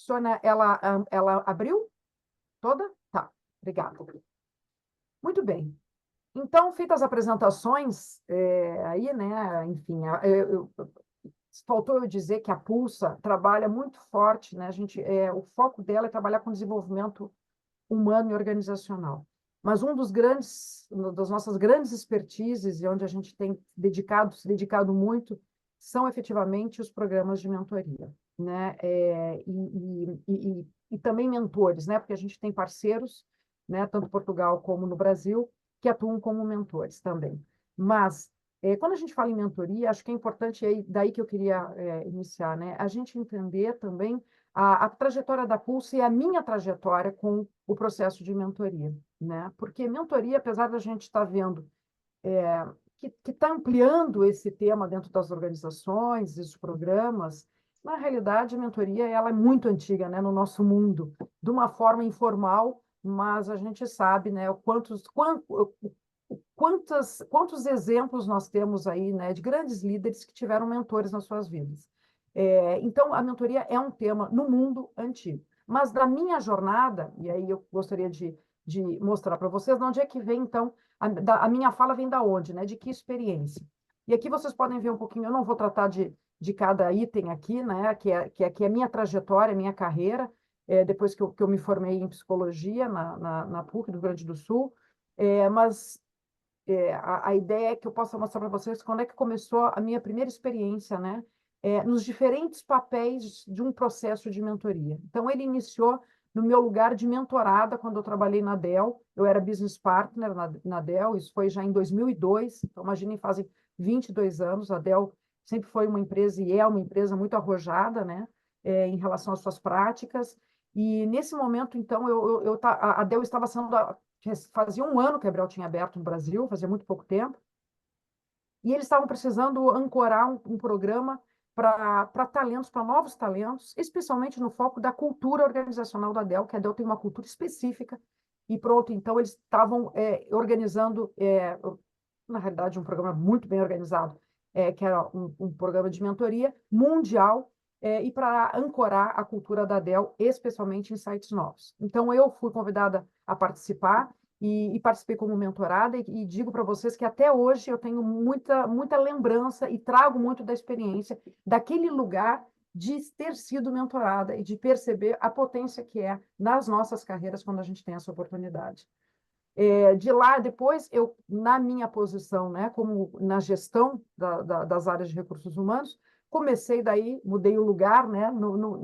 Sônia, ela abriu toda? Tá, obrigada. Muito bem. Então, feitas as apresentações, aí, né, enfim, faltou eu dizer que a Pulsa trabalha muito forte, né? O foco dela é trabalhar com desenvolvimento humano e organizacional. Mas das nossas grandes expertises e onde a gente tem se dedicado muito, são efetivamente os programas de mentoria, né? E também mentores, né? Porque a gente tem parceiros, né? Tanto em Portugal como no Brasil, que atuam como mentores também. Mas quando a gente fala em mentoria, acho que é importante, e daí que eu queria iniciar, né? A gente entender também a trajetória da Pulse e a minha trajetória com o processo de mentoria, né? Porque mentoria, apesar da gente estar vendo que está ampliando esse tema dentro das organizações, dos programas, na realidade, a mentoria ela é muito antiga, né, no nosso mundo, de uma forma informal, mas a gente sabe, né, quantos exemplos nós temos aí, né, de grandes líderes que tiveram mentores nas suas vidas. Então, a mentoria é um tema no mundo antigo. Mas da minha jornada, e aí eu gostaria de mostrar para vocês de onde é que vem, então, a minha fala vem da onde, né? De que experiência. E aqui vocês podem ver um pouquinho, eu não vou tratar de cada item aqui, né? Que é a minha trajetória, a minha carreira, depois que eu me formei em psicologia na PUC do Rio Grande do Sul, mas a ideia é que eu possa mostrar para vocês quando é que começou a minha primeira experiência, né? Nos diferentes papéis de um processo de mentoria. Então, ele iniciou no meu lugar de mentorada, quando eu trabalhei na Dell. Eu era business partner na Dell, isso foi já em 2002. Então, imaginem, fazem 22 anos. A Dell sempre foi uma empresa, e é uma empresa muito arrojada, né? Em relação às suas práticas. E, nesse momento, então, a Dell estava sendo fazia um ano que a Abril tinha aberto no Brasil, fazia muito pouco tempo, e eles estavam precisando ancorar um programa para talentos, para novos talentos, especialmente no foco da cultura organizacional da Dell, que a Dell tem uma cultura específica, e pronto, então eles estavam organizando, na realidade, um programa muito bem organizado, que era um programa de mentoria mundial, e para ancorar a cultura da Dell, especialmente em sites novos. Então, eu fui convidada a participar, e participei como mentorada, e digo para vocês que até hoje eu tenho muita lembrança e trago muito da experiência daquele lugar de ter sido mentorada e de perceber a potência que é nas nossas carreiras quando a gente tem essa oportunidade. De lá, depois, na minha posição, né, como na gestão das áreas de recursos humanos, comecei daí, mudei o lugar, né, no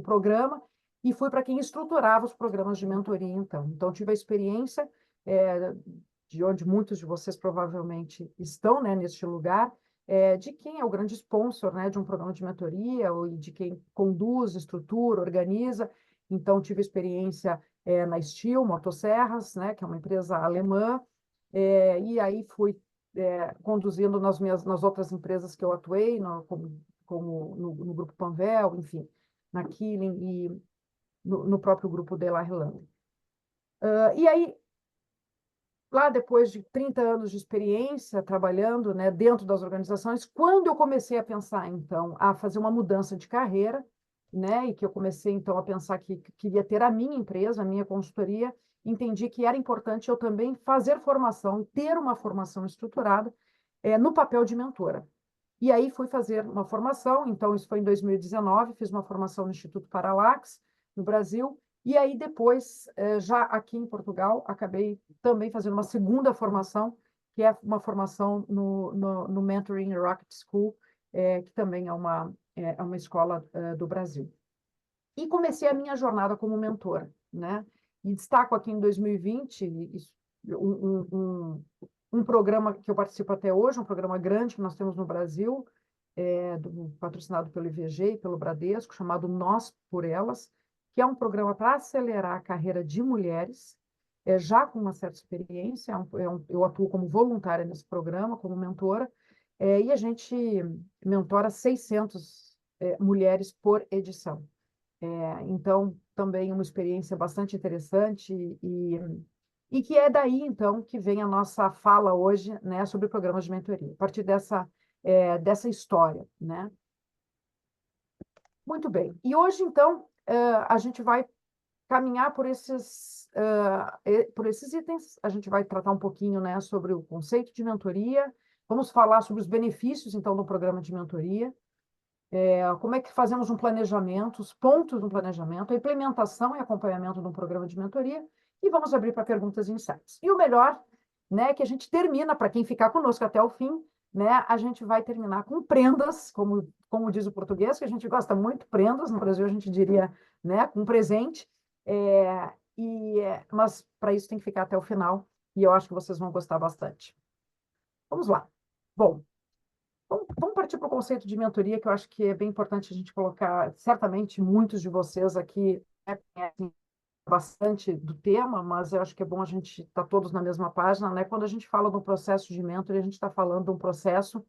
programa, e fui para quem estruturava os programas de mentoria, então. Então, tive a experiência, de onde muitos de vocês provavelmente estão, né, neste lugar, de quem é o grande sponsor, né, de um programa de mentoria, ou de quem conduz, estrutura, organiza. Então, tive experiência na Steel Motosserras, né, que é uma empresa alemã, e aí fui conduzindo nas outras empresas que eu atuei, como no Grupo Panvel, enfim, na Killing e no próprio grupo Della Irlanda. E aí, lá depois de 30 anos de experiência trabalhando, né, dentro das organizações, quando eu comecei a pensar, então, a fazer uma mudança de carreira, né, e que eu comecei, então, a pensar que queria ter a minha empresa, a minha consultoria, entendi que era importante eu também fazer formação, ter uma formação estruturada no papel de mentora. E aí fui fazer uma formação, então isso foi em 2019, fiz uma formação no Instituto Paralax, no Brasil, e aí depois, já aqui em Portugal, acabei também fazendo uma segunda formação, que é uma formação no Mentoring Rocket School, que também é uma escola do Brasil. E comecei a minha jornada como mentora, né? E destaco aqui em 2020 um programa que eu participo até hoje, um programa grande que nós temos no Brasil, patrocinado pelo IVG e pelo Bradesco, chamado Nós por Elas, que é um programa para acelerar a carreira de mulheres, já com uma certa experiência. Eu atuo como voluntária nesse programa, como mentora, e a gente mentora 600 mulheres por edição. Então, também uma experiência bastante interessante e que é daí, então, que vem a nossa fala hoje, né, sobre programas de mentoria, a partir dessa história, né? Muito bem. E hoje, então, a gente vai caminhar por esses itens. A gente vai tratar um pouquinho, né, sobre o conceito de mentoria. Vamos falar sobre os benefícios, então, do programa de mentoria. Como é que fazemos um planejamento, os pontos do planejamento, a implementação e acompanhamento de um programa de mentoria. E vamos abrir para perguntas e insights. E o melhor, né, que a gente termina, para quem ficar conosco até o fim, né, a gente vai terminar com prendas, como diz o português, que a gente gosta muito, prendas, no Brasil a gente diria, né, com presente, mas para isso tem que ficar até o final, e eu acho que vocês vão gostar bastante. Vamos lá. Bom, vamos partir para o conceito de mentoria, que eu acho que é bem importante a gente colocar. Certamente, muitos de vocês aqui, né, conhecem bastante do tema, mas eu acho que é bom a gente estar todos na mesma página, né? Quando a gente fala do processo de mentoria, a gente está falando de um processo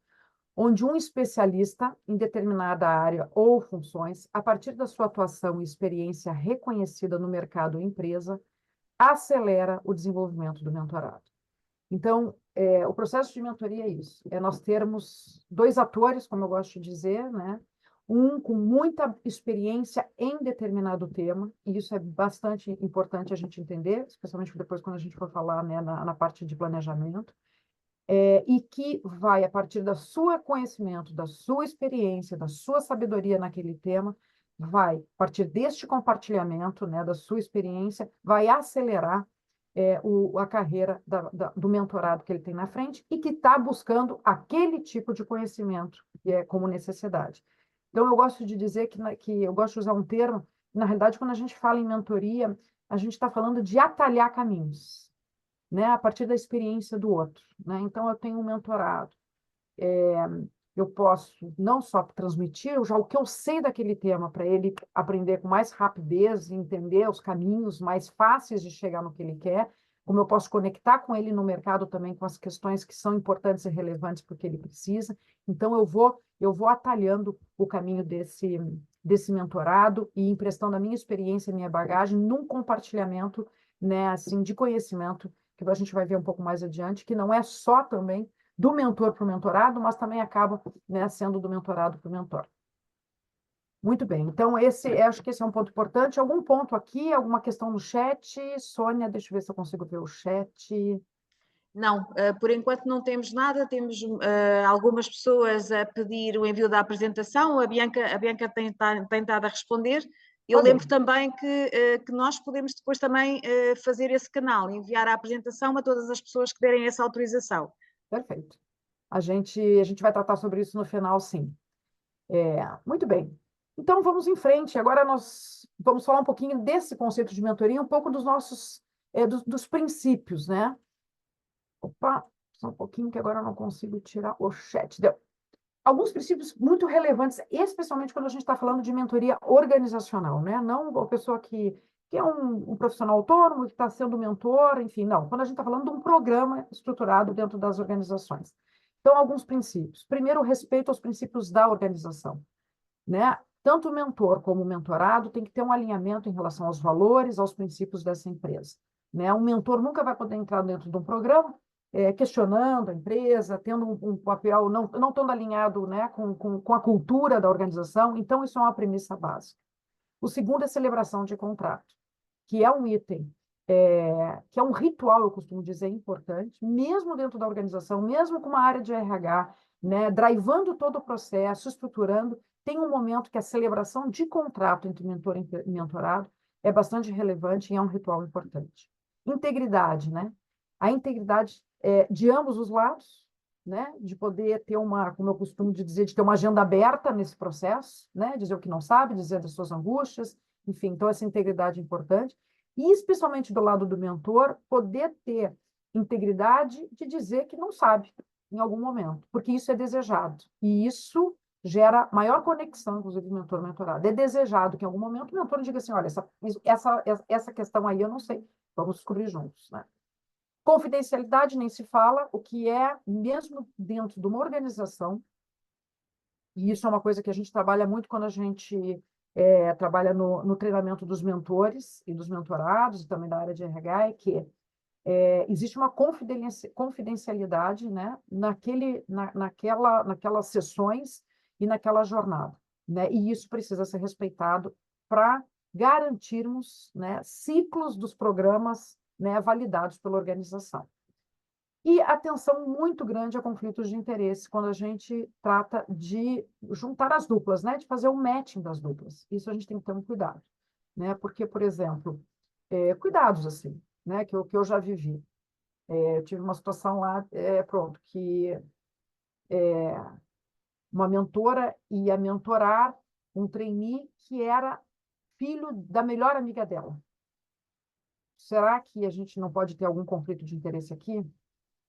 onde um especialista em determinada área ou funções, a partir da sua atuação e experiência reconhecida no mercado ou empresa, acelera o desenvolvimento do mentorado. Então, o processo de mentoria é isso, é nós termos dois atores, como eu gosto de dizer, né? Um com muita experiência em determinado tema, e isso é bastante importante a gente entender, especialmente depois quando a gente for falar, né, na parte de planejamento, e que vai, a partir do seu conhecimento, da sua experiência, da sua sabedoria naquele tema, vai, a partir deste compartilhamento, né, da sua experiência, vai acelerar a carreira do mentorado que ele tem na frente e que está buscando aquele tipo de conhecimento como necessidade. Então, eu gosto de dizer que eu gosto de usar um termo, na realidade, quando a gente fala em mentoria, a gente está falando de atalhar caminhos, né, a partir da experiência do outro, né? Então, eu tenho um mentorado, eu posso não só transmitir já o que eu sei daquele tema para ele aprender com mais rapidez, entender os caminhos mais fáceis de chegar no que ele quer, como eu posso conectar com ele no mercado também com as questões que são importantes e relevantes para o que ele precisa. Então, eu vou atalhando o caminho desse mentorado e emprestando a minha experiência, a minha bagagem num compartilhamento, né, assim, de conhecimento, que a gente vai ver um pouco mais adiante, que não é só também do mentor para o mentorado, mas também acaba, né, sendo do mentorado para o mentor. Muito bem, então acho que esse é um ponto importante. Algum ponto aqui, alguma questão no chat? Sônia, deixa eu ver se eu consigo ver o chat. Não, por enquanto não temos nada, temos algumas pessoas a pedir o envio da apresentação, a Bianca tem estado a responder. Eu lembro também que nós podemos depois também fazer esse canal, enviar a apresentação a todas as pessoas que derem essa autorização. Perfeito. A gente vai tratar sobre isso no final, sim. Muito bem. Então, vamos em frente. Agora nós vamos falar um pouquinho desse conceito de mentoria, um pouco dos nossos, dos princípios, né? Opa, só um pouquinho que agora eu não consigo tirar o chat. Deu. Alguns princípios muito relevantes, especialmente quando a gente está falando de mentoria organizacional, né? Não a pessoa que é um profissional autônomo, que está sendo mentor, enfim, não. Quando a gente está falando de um programa estruturado dentro das organizações. Então, alguns princípios. Primeiro, o respeito aos princípios da organização, né? Tanto o mentor como o mentorado tem que ter um alinhamento em relação aos valores, aos princípios dessa empresa, né? Um mentor nunca vai poder entrar dentro de um programa questionando a empresa, tendo um papel não estando alinhado, né, com a cultura da organização. Então, isso é uma premissa básica. O segundo é celebração de contrato, que é um item, que é um ritual, eu costumo dizer, importante, mesmo dentro da organização, mesmo com uma área de RH, né, drivando todo o processo, estruturando, tem um momento que a celebração de contrato entre mentor e mentorado é bastante relevante e é um ritual importante. Integridade, né? A integridade de ambos os lados, né? De poder ter como eu costumo dizer, de ter uma agenda aberta nesse processo, né? Dizer o que não sabe, dizer das suas angústias, enfim, então essa integridade é importante. E, especialmente do lado do mentor, poder ter integridade de dizer que não sabe em algum momento, porque isso é desejado. E isso gera maior conexão, inclusive, mentor-mentorado. É desejado que em algum momento o mentor diga assim, olha, essa questão aí eu não sei, vamos descobrir juntos, né? Confidencialidade nem se fala, o que é, mesmo dentro de uma organização, e isso é uma coisa que a gente trabalha muito quando a gente trabalha no treinamento dos mentores e dos mentorados, e também da área de RH, é que existe uma confidencialidade, né, naquelas sessões e naquela jornada. né? E isso precisa ser respeitado para garantirmos, né, ciclos dos programas, né, validados pela organização. E atenção muito grande a conflitos de interesse quando a gente trata de juntar as duplas, né, de fazer o matching das duplas. Isso a gente tem que ter um cuidado, né? Porque, por exemplo, cuidados assim, né, que eu já vivi. Eu tive uma situação lá, pronto, que uma mentora ia mentorar um trainee que era filho da melhor amiga dela. Será que a gente não pode ter algum conflito de interesse aqui?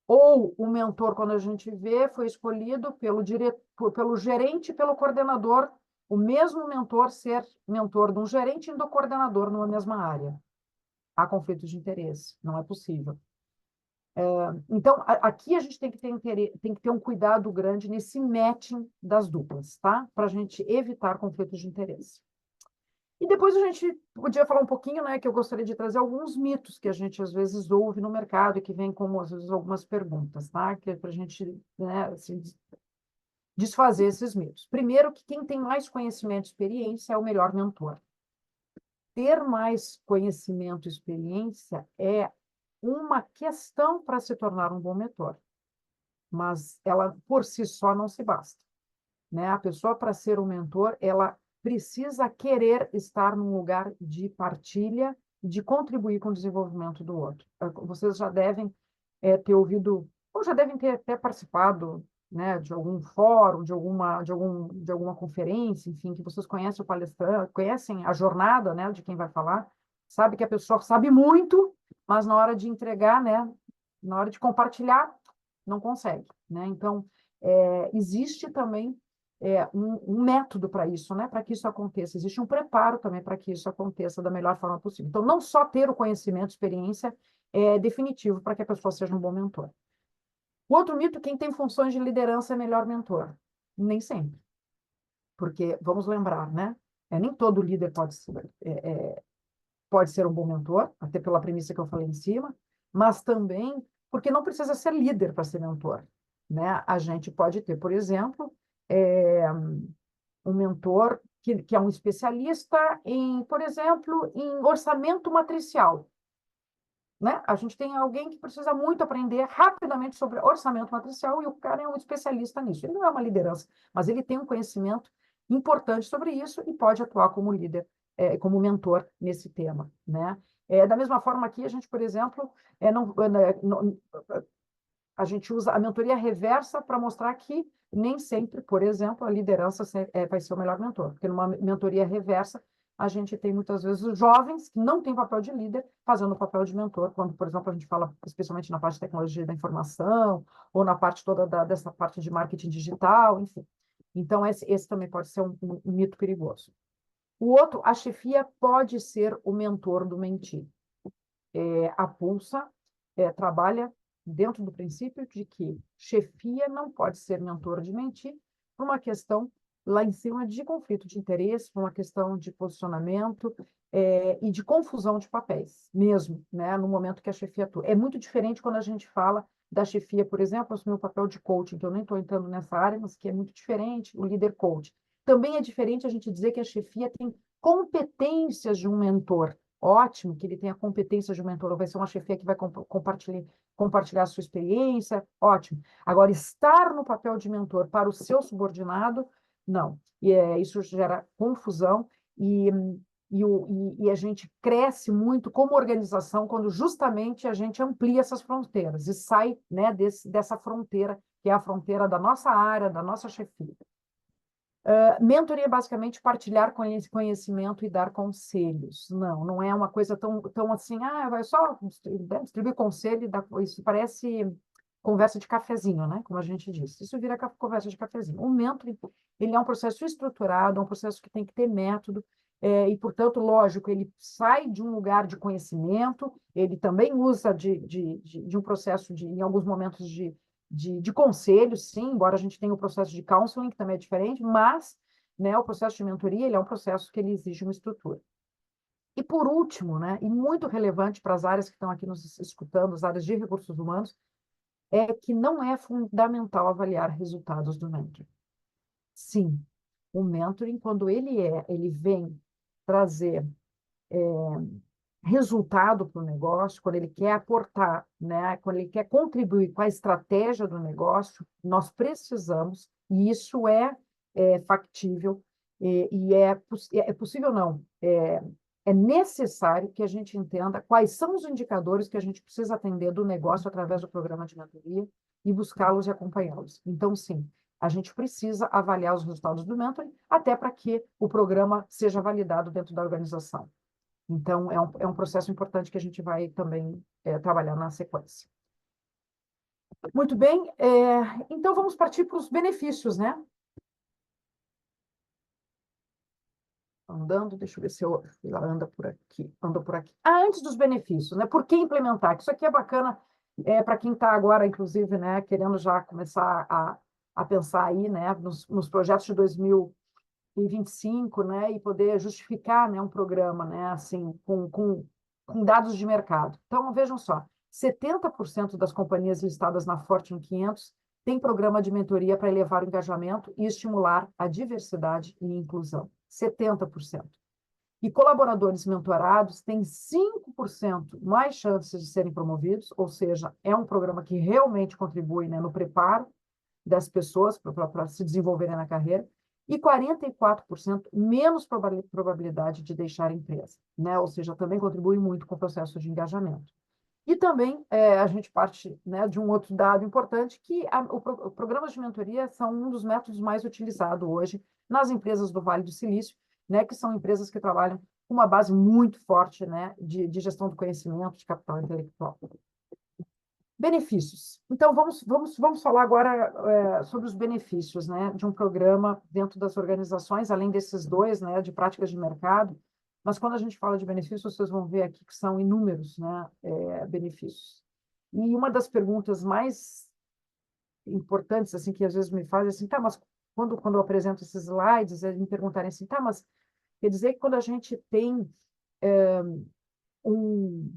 Ou o mentor, quando a gente vê, foi escolhido pelo gerente e pelo coordenador, o mesmo mentor ser mentor de um gerente e do coordenador numa mesma área. Há conflitos de interesse, não é possível. Então, aqui a gente tem que ter um cuidado grande nesse matching das duplas, tá? Para a gente evitar conflitos de interesse. E depois a gente podia falar um pouquinho, né, que eu gostaria de trazer alguns mitos que a gente às vezes ouve no mercado e que vem como às vezes algumas perguntas, tá? Que é para a gente, né, assim, desfazer esses mitos. Primeiro, que quem tem mais conhecimento e experiência é o melhor mentor. Ter mais conhecimento e experiência é uma questão para se tornar um bom mentor, mas ela por si só não se basta, né? A pessoa, para ser um mentor, ela precisa querer estar num lugar de partilha, de contribuir com o desenvolvimento do outro. Vocês já devem ter ouvido, ou já devem ter até participado, né, de algum fórum, de alguma conferência, enfim, que vocês conhecem o palestrante, conhecem a jornada, né, de quem vai falar, sabe que a pessoa sabe muito, mas na hora de entregar, né, na hora de compartilhar, não consegue, né? Então, existe também um método para isso, né? Para que isso aconteça. Existe um preparo também para que isso aconteça da melhor forma possível. Então, não só ter o conhecimento, experiência é definitivo para que a pessoa seja um bom mentor. O outro mito, quem tem funções de liderança é melhor mentor. Nem sempre. Porque, vamos lembrar, né? Nem todo líder pode ser um bom mentor, até pela premissa que eu falei em cima, mas também porque não precisa ser líder para ser mentor, né? A gente pode ter, por exemplo, um mentor que é um especialista em, por exemplo, em orçamento matricial, né? A gente tem alguém que precisa muito aprender rapidamente sobre orçamento matricial e o cara é um especialista nisso. Ele não é uma liderança, mas ele tem um conhecimento importante sobre isso e pode atuar como líder, como mentor nesse tema, né? Da mesma forma aqui, a gente, por exemplo, a gente usa a mentoria reversa para mostrar que nem sempre, por exemplo, a liderança vai ser o melhor mentor, porque numa mentoria reversa, a gente tem muitas vezes os jovens que não têm papel de líder fazendo o papel de mentor, quando, por exemplo, a gente fala especialmente na parte de tecnologia da informação, ou na parte toda dessa parte de marketing digital, enfim. Então, esse também pode ser um mito perigoso. O outro, a chefia pode ser o mentor do mentee. A Pulsa trabalha dentro do princípio de que chefia não pode ser mentor de mentir por uma questão lá em cima de conflito de interesse, por uma questão de posicionamento e de confusão de papéis, mesmo, né, no momento que a chefia atua. É muito diferente quando a gente fala da chefia, por exemplo, assumir o papel de coaching, que eu nem estou entrando nessa área, mas que é muito diferente, o líder coach. Também é diferente a gente dizer que a chefia tem competências de um mentor. Ótimo que ele tenha competência de um mentor, ou vai ser uma chefia que vai compartilhar a sua experiência, ótimo. Agora, estar no papel de mentor para o seu subordinado, não. Isso gera confusão e a gente cresce muito como organização quando justamente a gente amplia essas fronteiras e sai, né, dessa fronteira, que é a fronteira da nossa área, da nossa chefia. Mentoria é basicamente partilhar conhecimento e dar conselhos. Não é uma coisa tão assim, vai só distribuir conselho, isso parece conversa de cafezinho, né? Como a gente disse. Isso vira conversa de cafezinho. O mentoring, ele é um processo estruturado, é um processo que tem que ter método, e, portanto, lógico, ele sai de um lugar de conhecimento, ele também usa de um processo, em alguns momentos, de conselho, sim, embora a gente tenha o processo de counseling, que também é diferente, mas, né, o processo de mentoria, ele é um processo que ele exige uma estrutura. E por último, né, e muito relevante para as áreas que estão aqui nos escutando, as áreas de recursos humanos, é que não é fundamental avaliar resultados do mentor. Sim, O mentoring, quando ele vem trazer resultado para o negócio, quando ele quer aportar, né, quando ele quer contribuir com a estratégia do negócio, nós precisamos, e isso é factível, e é possível não, é necessário que a gente entenda quais são os indicadores que a gente precisa atender do negócio através do programa de mentoria e buscá-los e acompanhá-los. Então, sim, a gente precisa avaliar os resultados do mentoring, até para que o programa seja validado dentro da organização. Então, é um processo importante que a gente vai também trabalhar na sequência. Muito bem, então vamos partir para os benefícios, né? Andando, deixa eu ver se ela anda por aqui, anda por aqui. Antes dos benefícios, né? Por que implementar? Isso aqui é bacana para quem está agora, inclusive, né, querendo já começar a pensar aí, né, nos projetos de 2025, né, e poder justificar, né, um programa, né, assim, com dados de mercado. Então, vejam só, 70% das companhias listadas na Fortune 500 têm programa de mentoria para elevar o engajamento e estimular a diversidade e inclusão. 70%. E colaboradores mentorados têm 5% mais chances de serem promovidos, ou seja, é um programa que realmente contribui, né, no preparo das pessoas para se desenvolverem na carreira, e 44% menos probabilidade de deixar a empresa, né? Ou seja, também contribui muito com o processo de engajamento. E também a gente parte, né, de um outro dado importante, que programas de mentoria são um dos métodos mais utilizados hoje nas empresas do Vale do Silício, né, que são empresas que trabalham com uma base muito forte, né, de gestão do conhecimento, de capital intelectual. Benefícios. Então, vamos falar agora sobre os benefícios, né, de um programa dentro das organizações, além desses dois, né, de práticas de mercado. Mas quando a gente fala de benefícios, vocês vão ver aqui que são inúmeros, né, benefícios. E uma das perguntas mais importantes, assim, que às vezes me fazem, assim, tá, mas quando eu apresento esses slides, eles me perguntarem assim, tá, mas quer dizer que quando a gente tem um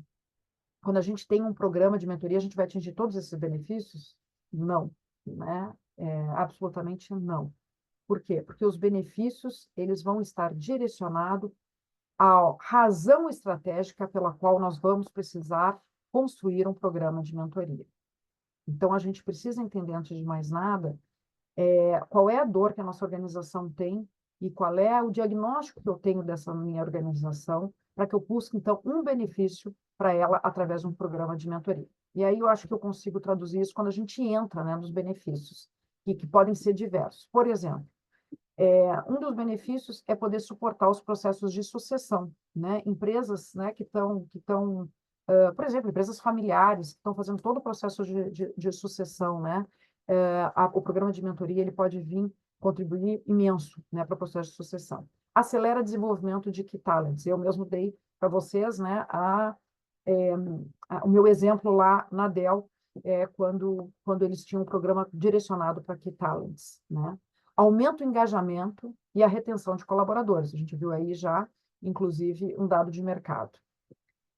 quando a gente tem um programa de mentoria, a gente vai atingir todos esses benefícios? Não, né? Absolutamente não. Por quê? Porque os benefícios eles vão estar direcionados à razão estratégica pela qual nós vamos precisar construir um programa de mentoria. Então, a gente precisa entender, antes de mais nada, qual é a dor que a nossa organização tem e qual é o diagnóstico que eu tenho dessa minha organização, para que eu busque, então, um benefício para ela através de um programa de mentoria. E aí eu acho que eu consigo traduzir isso quando a gente entra, né, nos benefícios, que podem ser diversos. Por exemplo, um dos benefícios é poder suportar os processos de sucessão, né? Empresas, né, que estão, por exemplo, empresas familiares que estão fazendo todo o processo de sucessão, né? O programa de mentoria ele pode vir contribuir imenso, né, para o processo de sucessão. Acelera desenvolvimento de key talents. Eu mesmo dei para vocês, né, o meu exemplo lá na Dell, quando eles tinham um programa direcionado para key talents, né? Aumenta o engajamento e a retenção de colaboradores. A gente viu aí já, inclusive, um dado de mercado.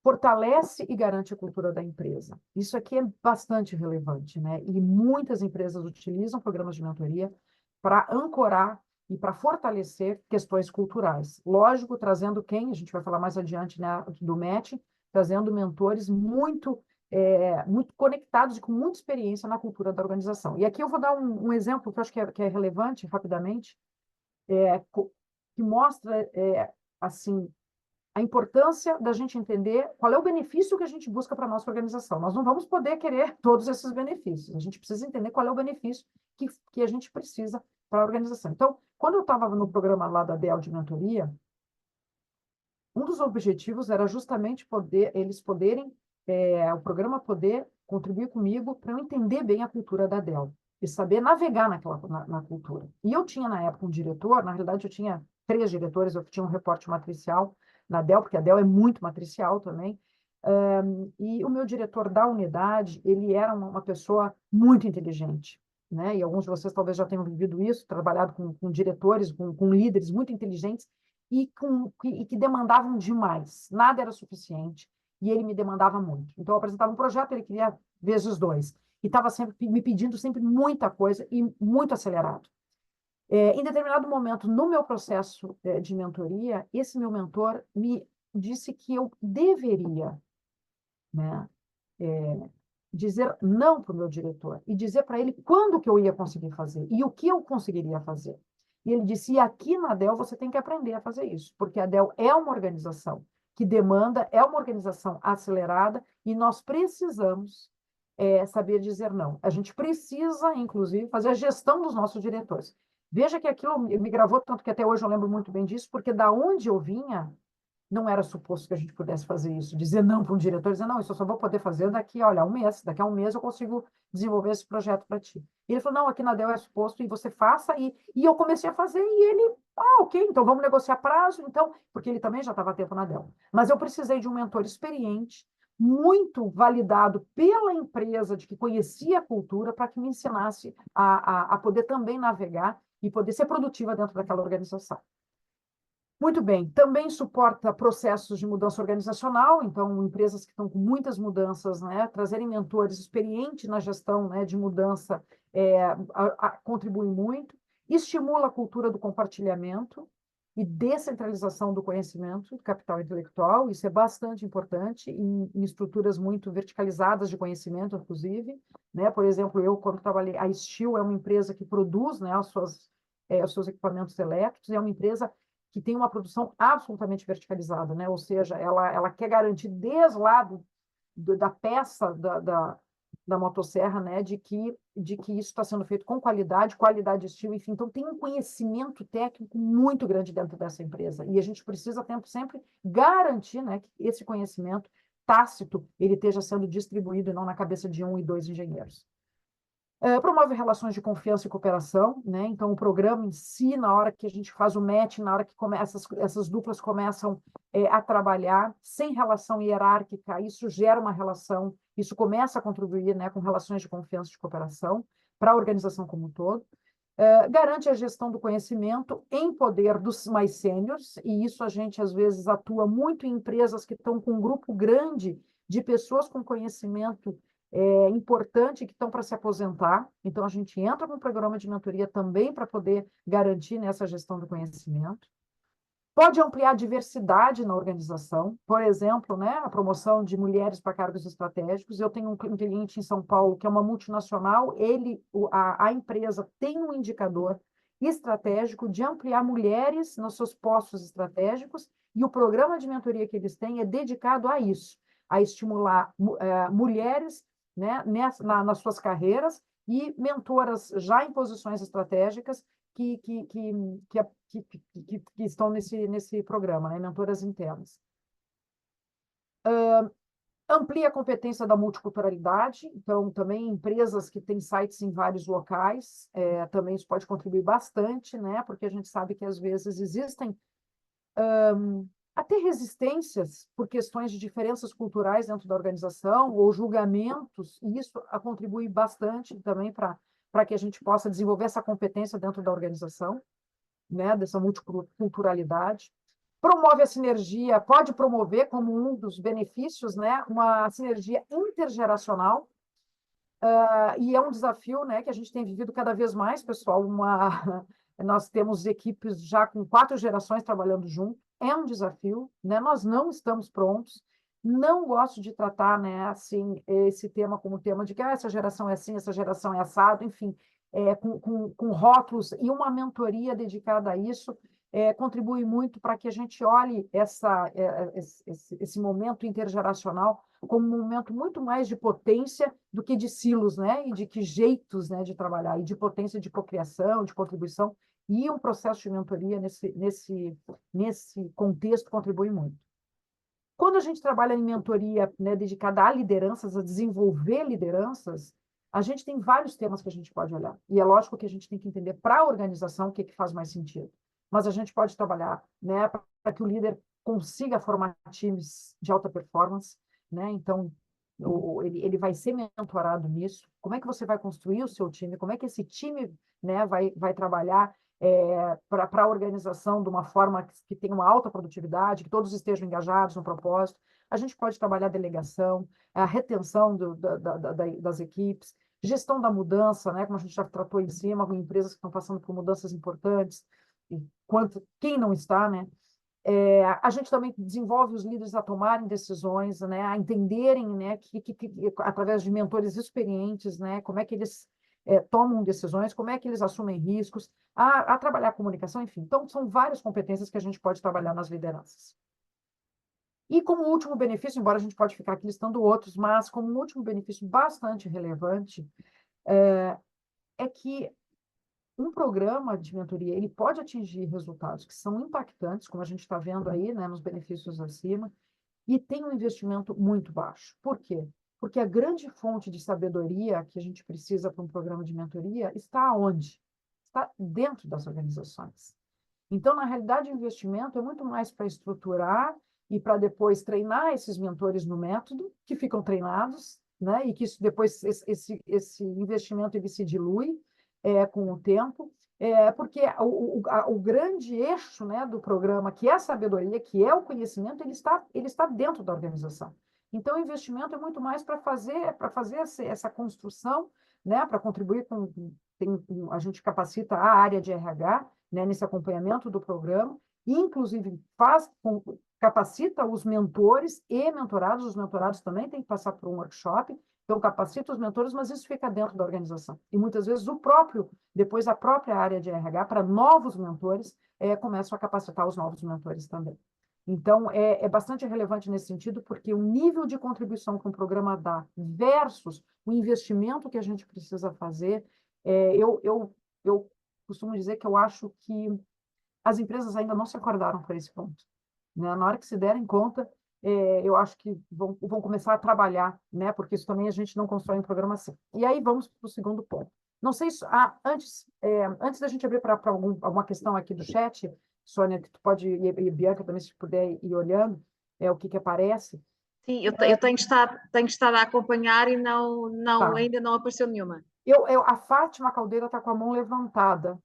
Fortalece e garante a cultura da empresa. Isso aqui é bastante relevante, né? E muitas empresas utilizam programas de mentoria para ancorar e para fortalecer questões culturais. Lógico, trazendo quem, a gente vai falar mais adiante, né, do MET, trazendo mentores muito conectados e com muita experiência na cultura da organização. E aqui eu vou dar um exemplo que eu acho que é relevante, rapidamente, que mostra, assim, a importância da gente entender qual é o benefício que a gente busca para a nossa organização. Nós não vamos poder querer todos esses benefícios. A gente precisa entender qual é o benefício que a gente precisa para a organização. Então, quando eu estava no programa lá da Dell de mentoria, um dos objetivos era justamente eles poderem, o programa poder contribuir comigo para eu entender bem a cultura da Dell e saber navegar na cultura. E eu tinha, na época, um diretor, na realidade, eu tinha 3 diretores, eu tinha um reporte matricial na Dell, porque a Dell é muito matricial também, e o meu diretor da unidade, ele era uma pessoa muito inteligente, né? E alguns de vocês talvez já tenham vivido isso, trabalhado com diretores, com líderes muito inteligentes, e que demandavam demais. Nada era suficiente, e ele me demandava muito. Então, eu apresentava um projeto, ele queria vezes 2. E estava sempre me pedindo sempre muita coisa e muito acelerado. Em determinado momento, no meu processo de mentoria, esse meu mentor me disse que eu deveria, né, dizer não para o meu diretor e dizer para ele quando que eu ia conseguir fazer e o que eu conseguiria fazer. E ele disse, e aqui na Dell você tem que aprender a fazer isso, porque a Dell é uma organização que demanda, é uma organização acelerada e nós precisamos saber dizer não. A gente precisa, inclusive, fazer a gestão dos nossos diretores. Veja que aquilo me gravou tanto que até hoje eu lembro muito bem disso, porque da onde eu vinha, não era suposto que a gente pudesse fazer isso, dizer não para um diretor, dizer, não, isso eu só vou poder fazer daqui, olha, um mês, daqui a um mês eu consigo desenvolver esse projeto para ti. E ele falou, não, aqui na Dell é suposto, e você faça, e eu comecei a fazer, e ele, ok, então vamos negociar prazo, então, porque ele também já estava há tempo na Dell. Mas eu precisei de um mentor experiente, muito validado pela empresa, de que conhecia a cultura, para que me ensinasse a poder também navegar e poder ser produtiva dentro daquela organização. Muito bem, também suporta processos de mudança organizacional, então, empresas que estão com muitas mudanças, né, trazerem mentores experientes na gestão, né, de mudança contribui muito, estimula a cultura do compartilhamento e descentralização do conhecimento, do capital intelectual, isso é bastante importante em estruturas muito verticalizadas de conhecimento, inclusive, né, por exemplo, eu, quando trabalhei, a Steel é uma empresa que produz, né, os seus equipamentos elétricos, é uma empresa que tem uma produção absolutamente verticalizada, né? Ou seja, ela quer garantir desde lá da peça da motosserra, né? De que isso está sendo feito com qualidade estilo, enfim. Então, tem um conhecimento técnico muito grande dentro dessa empresa. E a gente precisa sempre garantir, né, que esse conhecimento tácito ele esteja sendo distribuído e não na cabeça de um e dois engenheiros. Promove relações de confiança e cooperação, né? Então, o programa em si, na hora que a gente faz o match, na hora que essas duplas começam a trabalhar sem relação hierárquica, isso gera uma relação, isso começa a contribuir, né, com relações de confiança e de cooperação para a organização como um todo. Garante a gestão do conhecimento em poder dos mais sêniores, e isso a gente, às vezes, atua muito em empresas que estão com um grupo grande de pessoas com conhecimento importante que estão para se aposentar. Então, a gente entra com um programa de mentoria também para poder garantir nessa gestão do conhecimento. Pode ampliar a diversidade na organização, por exemplo, né, a promoção de mulheres para cargos estratégicos. Eu tenho um cliente em São Paulo que é uma multinacional, a empresa tem um indicador estratégico de ampliar mulheres nos seus postos estratégicos, e o programa de mentoria que eles têm é dedicado a isso, a estimular mulheres, né, nas suas carreiras, e mentoras já em posições estratégicas que estão nesse programa, né, mentoras internas. Amplia a competência da multiculturalidade, então também empresas que têm sites em vários locais, também isso pode contribuir bastante, né, porque a gente sabe que às vezes existem até resistências por questões de diferenças culturais dentro da organização, ou julgamentos, e isso contribui bastante também para que a gente possa desenvolver essa competência dentro da organização, né, dessa multiculturalidade. Promove a sinergia, pode promover como um dos benefícios, né, uma sinergia intergeracional, e é um desafio, né, que a gente tem vivido cada vez mais, pessoal. Nós temos equipes já com 4 gerações trabalhando junto, é um desafio, né? Nós não estamos prontos. Não gosto de tratar, né, assim, esse tema como tema de que essa geração é assim, essa geração é assado, enfim, com rótulos, e uma mentoria dedicada a isso contribui muito para que a gente olhe esse momento intergeracional como um momento muito mais de potência do que de silos, né? E de que jeitos, né, de trabalhar, e de potência de cocriação, de contribuição, e um processo de mentoria nesse contexto contribui muito. Quando a gente trabalha em mentoria, né, dedicada a lideranças, a desenvolver lideranças, a gente tem vários temas que a gente pode olhar. E é lógico que a gente tem que entender para a organização o que faz mais sentido. Mas a gente pode trabalhar, né, para que o líder consiga formar times de alta performance, né? Então, ele vai ser mentorado nisso. Como é que você vai construir o seu time? Como é que esse time, né, vai trabalhar para a organização de uma forma que tenha uma alta produtividade, que todos estejam engajados no propósito? A gente pode trabalhar a delegação, a retenção das equipes, gestão da mudança, né, como a gente já tratou em cima, com empresas que estão passando por mudanças importantes, e quem não está, né? A gente também desenvolve os líderes a tomarem decisões, né, a entenderem, né, através de mentores experientes, né, como é que eles tomam decisões, como é que eles assumem riscos, a trabalhar a comunicação, enfim. Então, são várias competências que a gente pode trabalhar nas lideranças. E como último benefício, embora a gente pode ficar aqui listando outros, mas como último benefício bastante relevante, é que um programa de mentoria ele pode atingir resultados que são impactantes, como a gente está vendo aí, né, nos benefícios acima, e tem um investimento muito baixo. Por quê? Porque a grande fonte de sabedoria que a gente precisa para um programa de mentoria está onde? Está dentro das organizações. Então, na realidade, o investimento é muito mais para estruturar e para depois treinar esses mentores no método, que ficam treinados, né? E que isso, depois esse investimento ele se dilui com o tempo, porque o grande eixo, né, do programa, que é a sabedoria, que é o conhecimento, ele está dentro da organização. Então, o investimento é muito mais para fazer essa construção, né, para contribuir com. A gente capacita a área de RH, né, nesse acompanhamento do programa, e, inclusive, capacita os mentores e mentorados. Os mentorados também têm que passar por um workshop, então capacita os mentores, mas isso fica dentro da organização. E muitas vezes depois a própria área de RH, para novos mentores, começam a capacitar os novos mentores também. Então, é bastante relevante nesse sentido, porque o nível de contribuição que um programa dá versus o investimento que a gente precisa fazer, eu costumo dizer que eu acho que as empresas ainda não se acordaram para esse ponto, né? Na hora que se derem conta, eu acho que vão começar a trabalhar, né? Porque isso também a gente não constrói um programa assim. E aí vamos para o segundo ponto. Não sei se antes da gente abrir para alguma questão aqui do chat, Sônia, que tu pode, e Bianca também, se puder ir olhando, o que aparece. Sim, eu tenho estado a acompanhar e Tá. ainda não apareceu nenhuma. A Fátima Caldeira está com a mão levantada.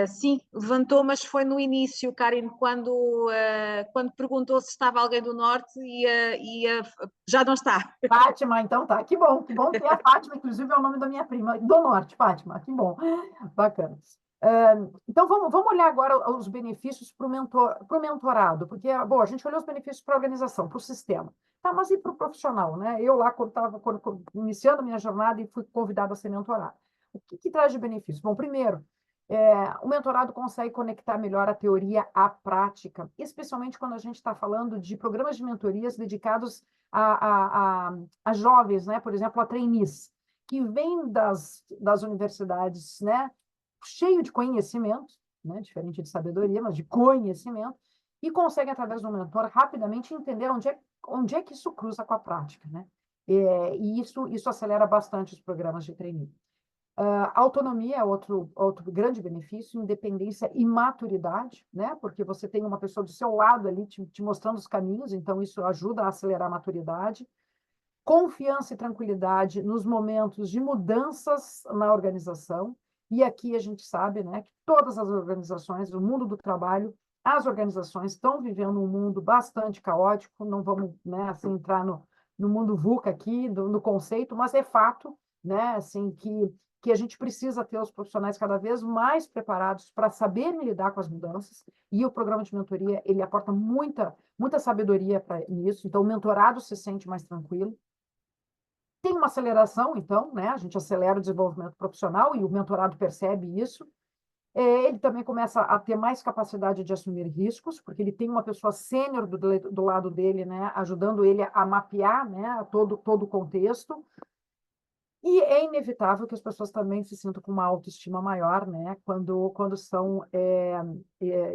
Sim, levantou, mas foi no início, Karen, quando perguntou se estava alguém do Norte já não está. Fátima, então tá. Que bom ter a Fátima, inclusive é o nome da minha prima, do Norte, Fátima, que bom. Bacana. Então, vamos olhar agora os benefícios para o mentorado, porque, bom, a gente olhou os benefícios para a organização, para o sistema. Tá, mas e para o profissional, né? Eu lá, quando estava iniciando a minha jornada e fui convidada a ser mentorada. O que traz de benefício? Bom, primeiro, o mentorado consegue conectar melhor a teoria à prática, especialmente quando a gente está falando de programas de mentorias dedicados a jovens, né? Por exemplo, a trainees, que vêm das universidades, né? Cheio de conhecimento, né? Diferente de sabedoria, mas de conhecimento, e conseguem, através do mentor, rapidamente entender onde é que isso cruza com a prática, né? E isso acelera bastante os programas de trainee. Autonomia é outro grande benefício, independência e maturidade, né? Porque você tem uma pessoa do seu lado ali te mostrando os caminhos, então isso ajuda a acelerar a maturidade. Confiança e tranquilidade nos momentos de mudanças na organização. E aqui a gente sabe, né, que todas as organizações, o mundo do trabalho, as organizações estão vivendo um mundo bastante caótico, não vamos, né, assim, entrar no mundo VUCA aqui, no conceito, mas é fato, né, assim, que a gente precisa ter os profissionais cada vez mais preparados para saberem lidar com as mudanças, e o programa de mentoria, ele aporta muita sabedoria para nisso, então o mentorado se sente mais tranquilo. Tem uma aceleração, então, né? A gente acelera o desenvolvimento profissional e o mentorado percebe isso. Ele também começa a ter mais capacidade de assumir riscos, porque ele tem uma pessoa sênior do lado dele, né? Ajudando ele a mapear, né? Todo o contexto. E é inevitável que as pessoas também se sintam com uma autoestima maior, né? Quando são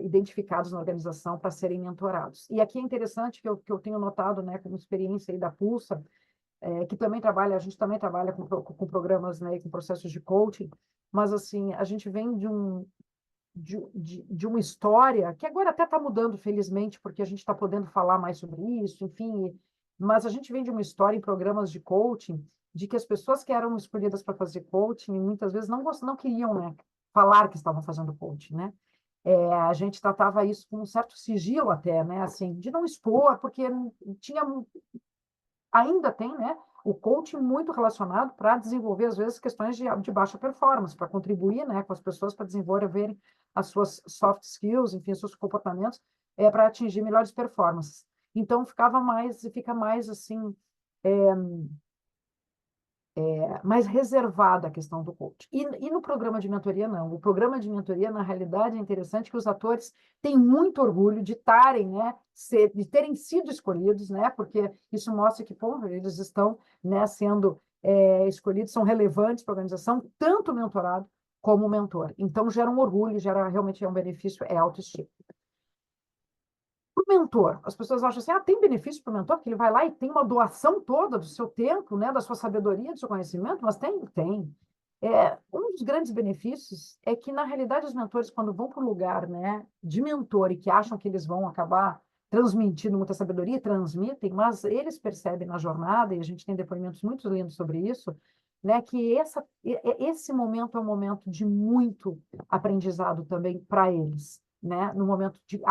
identificados na organização para serem mentorados. E aqui é interessante que eu tenho notado, né? Como experiência aí da Pulsa, que também a gente também trabalha com programas, né, com processos de coaching, mas assim, a gente vem de uma história que agora até está mudando, felizmente, porque a gente está podendo falar mais sobre isso, enfim, mas a gente vem de uma história em programas de coaching de que as pessoas que eram escolhidas para fazer coaching muitas vezes não queriam, né, falar que estavam fazendo coaching, né? A gente tratava isso com um certo sigilo até, né, assim, de não expor, porque ainda tem, né, o coaching muito relacionado para desenvolver, às vezes, questões de baixa performance, para contribuir, né, com as pessoas para desenvolverem as suas soft skills, enfim, os seus comportamentos, para atingir melhores performances. Então, fica mais assim, mais reservada a questão do coach. E no programa de mentoria, não. O programa de mentoria, na realidade, é interessante que os atores têm muito orgulho de estarem, né, de terem sido escolhidos, né, porque isso mostra que, pô, eles estão, né, sendo escolhidos, são relevantes para a organização, tanto o mentorado como o mentor. Então, gera um orgulho, realmente um benefício, é autoestima. Para o mentor, as pessoas acham assim, tem benefício para o mentor, porque ele vai lá e tem uma doação toda do seu tempo, né, da sua sabedoria, do seu conhecimento, mas tem. Um dos grandes benefícios é que, na realidade, os mentores, quando vão para o lugar, né, de mentor e que acham que eles vão acabar transmitindo muita sabedoria, transmitem, mas eles percebem na jornada, e a gente tem depoimentos muito lindos sobre isso, né, que esse momento é um momento de muito aprendizado também para eles, né, no momento de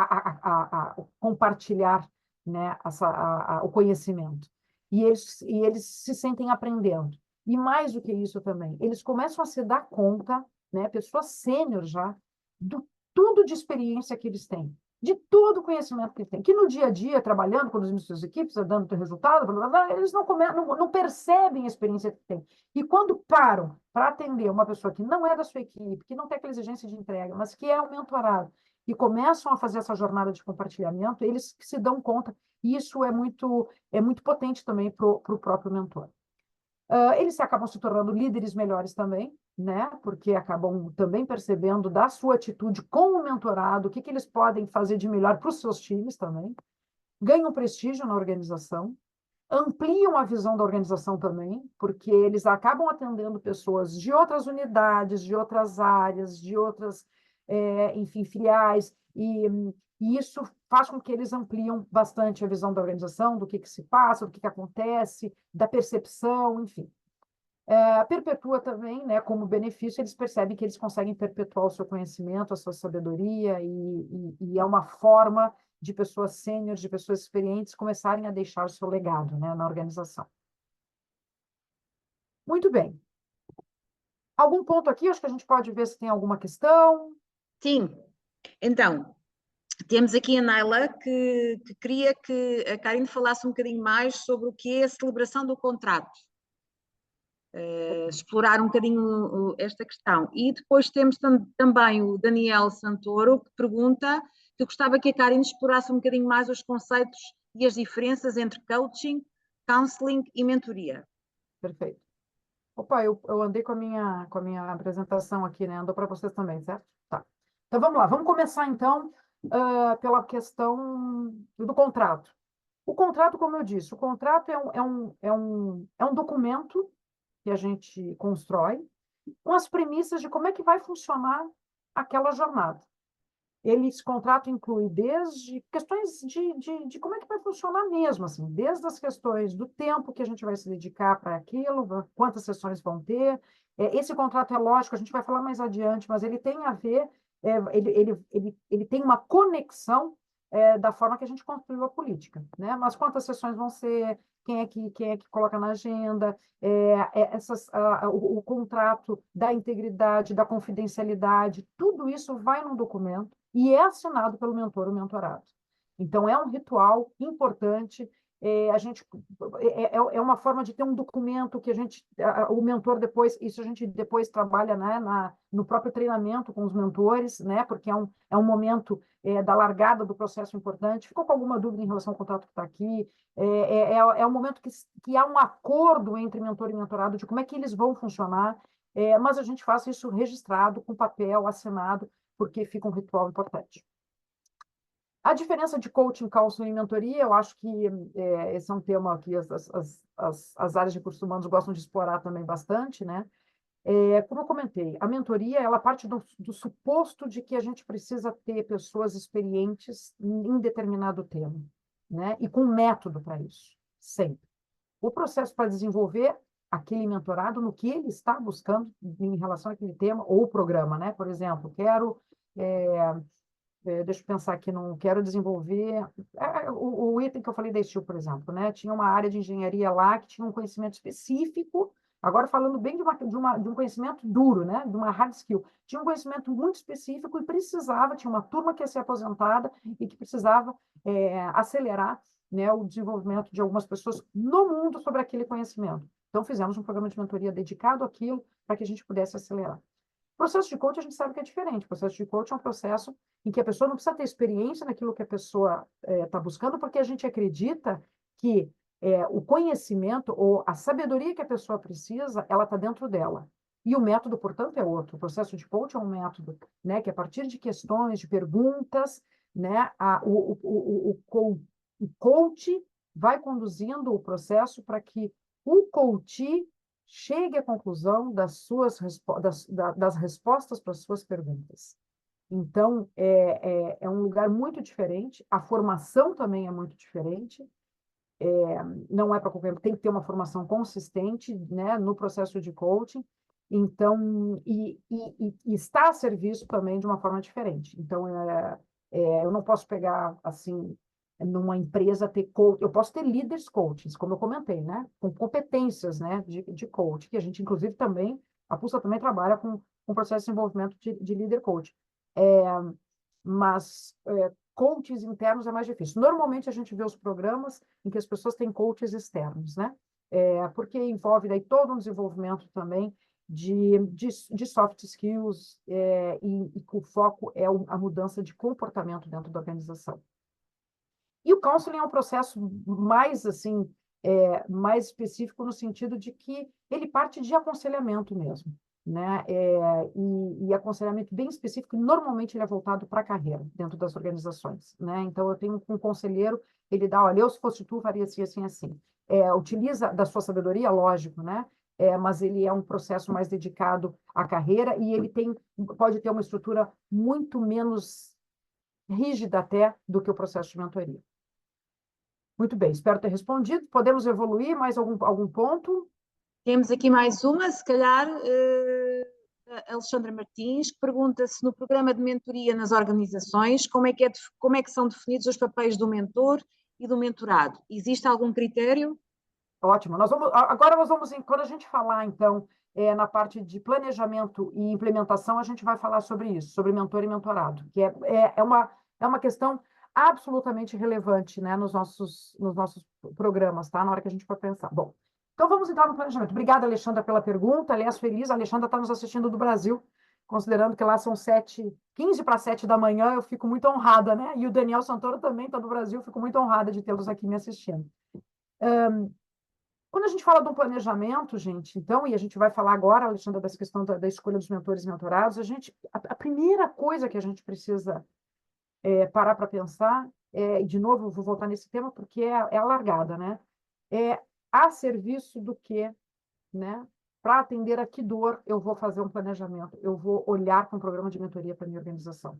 compartilhar, né, o conhecimento. E eles se sentem aprendendo. E mais do que isso também, eles começam a se dar conta, né, pessoas sênior já, do tudo de experiência que eles têm, de todo o conhecimento que eles têm, que no dia a dia, trabalhando, conduzindo suas equipes, dando resultado, blá, blá, blá, eles não percebem a experiência que têm. E quando param para atender uma pessoa que não é da sua equipe, que não tem aquela exigência de entrega, mas que é um mentorado, e começam a fazer essa jornada de compartilhamento, eles se dão conta, e isso é muito potente também para o próprio mentor. Eles acabam se tornando líderes melhores também, né? Porque acabam também percebendo da sua atitude com o mentorado, o que eles podem fazer de melhor para os seus times também. Ganham prestígio na organização, ampliam a visão da organização também, porque eles acabam atendendo pessoas de outras unidades, de outras áreas, de outras, enfim, filiais, e isso faz com que eles ampliam bastante a visão da organização, do que se passa, do que acontece, da percepção, enfim. Perpetua também, né, como benefício, eles percebem que eles conseguem perpetuar o seu conhecimento, a sua sabedoria, e é uma forma de pessoas sêniores, de pessoas experientes, começarem a deixar o seu legado, né, na organização. Muito bem. Algum ponto aqui? Acho que a gente pode ver se tem alguma questão. Sim. Então, temos aqui a Naila que queria que a Karine falasse um bocadinho mais sobre o que é a celebração do contrato. Explorar um bocadinho esta questão. E depois temos também o Daniel Santoro, que pergunta que gostava que a Karine explorasse um bocadinho mais os conceitos e as diferenças entre coaching, counseling e mentoria. Perfeito. Opa, eu andei com a minha apresentação aqui, né? Andou para vocês também, certo? Tá. Então vamos lá, vamos começar então pela questão do contrato. O contrato, como eu disse, o contrato é um documento que a gente constrói com as premissas de como é que vai funcionar aquela jornada. Esse contrato inclui desde questões de como é que vai funcionar mesmo, assim, desde as questões do tempo que a gente vai se dedicar para aquilo, quantas sessões vão ter. Esse contrato é lógico, a gente vai falar mais adiante, mas ele tem a ver, ele tem uma conexão da forma que a gente construiu a política, né? Mas quantas sessões vão ser, quem é que coloca na agenda, o contrato da integridade, da confidencialidade, tudo isso vai num documento e é assinado pelo mentor ou mentorado. Então, é um ritual importante, é uma forma de ter um documento que o mentor depois, isso a gente depois trabalha, né, no próprio treinamento com os mentores, né, porque é um momento da largada do processo importante. Ficou com alguma dúvida em relação ao contrato que está aqui? É um momento que há um acordo entre mentor e mentorado de como é que eles vão funcionar, mas a gente faz isso registrado, com papel, assinado, porque fica um ritual importante. A diferença de coaching, counseling e mentoria, eu acho que esse é um tema que as áreas de recursos humanos gostam de explorar também bastante, né? Como eu comentei, a mentoria ela parte do suposto de que a gente precisa ter pessoas experientes em determinado tema, né? E com método para isso, sempre. O processo para desenvolver aquele mentorado no que ele está buscando em relação àquele tema ou programa, né? Por exemplo, quero deixa eu pensar aqui, não quero desenvolver. O item que eu falei da Steel, por exemplo, né? Tinha uma área de engenharia lá que tinha um conhecimento específico, agora falando bem de um conhecimento duro, né? De uma hard skill. Tinha um conhecimento muito específico e precisava, tinha uma turma que ia ser aposentada e que precisava acelerar, né, o desenvolvimento de algumas pessoas no mundo sobre aquele conhecimento. Então, fizemos um programa de mentoria dedicado àquilo para que a gente pudesse acelerar. O processo de coach, a gente sabe que é diferente. O processo de coach é um processo em que a pessoa não precisa ter experiência naquilo que a pessoa está buscando, porque a gente acredita que o conhecimento ou a sabedoria que a pessoa precisa, ela está dentro dela. E o método, portanto, é outro. O processo de coach é um método, né, que a partir de questões, de perguntas, né, o coach vai conduzindo o processo para que o coach chegue à conclusão das respostas para as suas perguntas. Então, é um lugar muito diferente, a formação também é muito diferente, não é para qualquer, tem que ter uma formação consistente, né, no processo de coaching, então, e está a serviço também de uma forma diferente. Então, eu não posso pegar, assim, numa empresa ter coach, eu posso ter líderes coaches, como eu comentei, né, com competências, né, de coach, que a gente, inclusive, também, a Pulsa também trabalha com processo de desenvolvimento de líder coach. Mas coaches internos é mais difícil. Normalmente a gente vê os programas em que as pessoas têm coaches externos, né? Porque envolve daí todo um desenvolvimento também de soft skills e o foco é a mudança de comportamento dentro da organização. E o counseling é um processo mais assim, mais específico no sentido de que ele parte de aconselhamento mesmo, né? E aconselhamento bem específico, normalmente ele é voltado para a carreira dentro das organizações, né? Então eu tenho um conselheiro, ele dá, olha, eu se fosse tu faria assim, assim, assim. Utiliza da sua sabedoria, lógico, né? Mas ele é um processo mais dedicado à carreira e ele pode ter uma estrutura muito menos rígida até do que o processo de mentoria. Muito bem, espero ter respondido. Podemos evoluir mais algum ponto? Temos aqui mais uma, se calhar, a Alexandra Martins, que pergunta se no programa de mentoria nas organizações, como é que são definidos os papéis do mentor e do mentorado? Existe algum critério? Ótimo. Agora nós vamos, quando a gente falar, então, na parte de planejamento e implementação, a gente vai falar sobre isso, sobre mentor e mentorado, que é uma questão absolutamente relevante, né, nos nossos programas, tá? Na hora que a gente for pensar. Bom, então vamos entrar no planejamento. Obrigada, Alexandra, pela pergunta. Aliás, feliz, a Alexandra está nos assistindo do Brasil, considerando que lá são 15 para 7 da manhã, eu fico muito honrada, né? E o Daniel Santoro também está do Brasil, fico muito honrada de tê-los aqui me assistindo. Quando a gente fala de um planejamento, gente, então, e a gente vai falar agora, Alexandra, dessa questão da escolha dos mentores e mentorados, a primeira coisa que a gente precisa parar para pensar, e de novo, eu vou voltar nesse tema porque é a largada, né? A serviço do quê, né? Para atender a que dor eu vou fazer um planejamento, eu vou olhar para um programa de mentoria para a minha organização.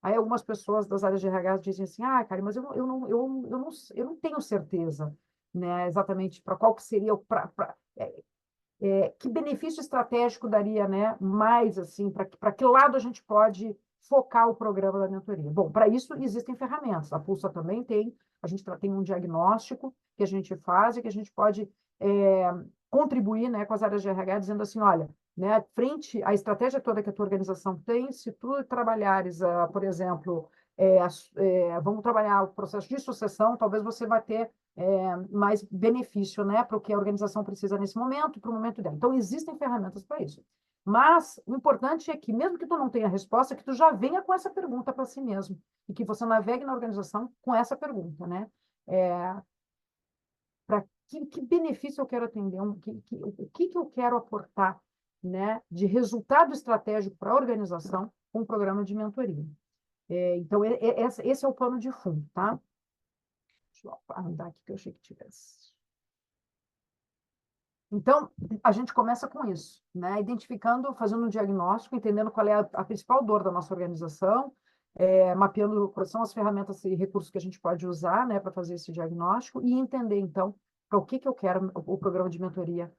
Aí algumas pessoas das áreas de RH dizem assim, cara, mas eu não tenho certeza, né, exatamente para qual que seria que benefício estratégico daria, né, mais assim, para que lado a gente pode focar o programa da mentoria. Bom, para isso existem ferramentas. A Pulsa também tem, a gente tem um diagnóstico que a gente faz e que a gente pode contribuir, né, com as áreas de RH, dizendo assim, olha, né, frente à estratégia toda que a tua organização tem, se tu trabalhares, por exemplo, vamos trabalhar o processo de sucessão, talvez você vai ter mais benefício, né, para o que a organização precisa nesse momento, para o momento dela. Então, existem ferramentas para isso. Mas o importante é que, mesmo que tu não tenha resposta, que tu já venha com essa pergunta para si mesmo e que você navegue na organização com essa pergunta, né? Para que benefício eu quero atender, o que eu quero aportar, né, de resultado estratégico para a organização com um programa de mentoria. Então, esse é o plano de fundo, tá? Deixa eu andar aqui que eu achei que tivesse. Então, a gente começa com isso, né? Identificando, fazendo um diagnóstico, entendendo qual é a principal dor da nossa organização, mapeando quais são as ferramentas e recursos que a gente pode usar, né, para fazer esse diagnóstico e entender, então, para o que eu quero o programa de mentoria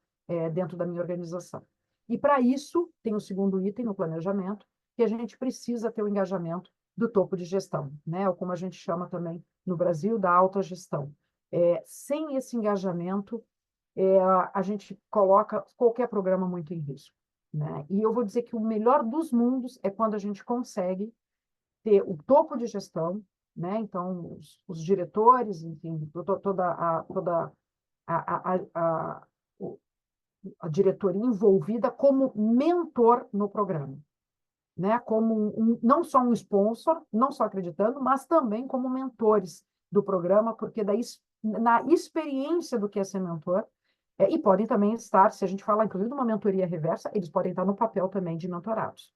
dentro da minha organização. E, para isso, tem o segundo item no planejamento, que a gente precisa ter o engajamento do topo de gestão, né? Ou como a gente chama também no Brasil, da autogestão. Sem esse engajamento, a gente coloca qualquer programa muito em risco, né? E eu vou dizer que o melhor dos mundos é quando a gente consegue ter o topo de gestão, né? Então, os diretores, enfim, a, a diretoria envolvida como mentor no programa, né? Como não só um sponsor, não só acreditando, mas também como mentores do programa, porque daí, na experiência do que é ser mentor, e podem também estar, se a gente falar inclusive de uma mentoria reversa, eles podem estar no papel também de mentorados.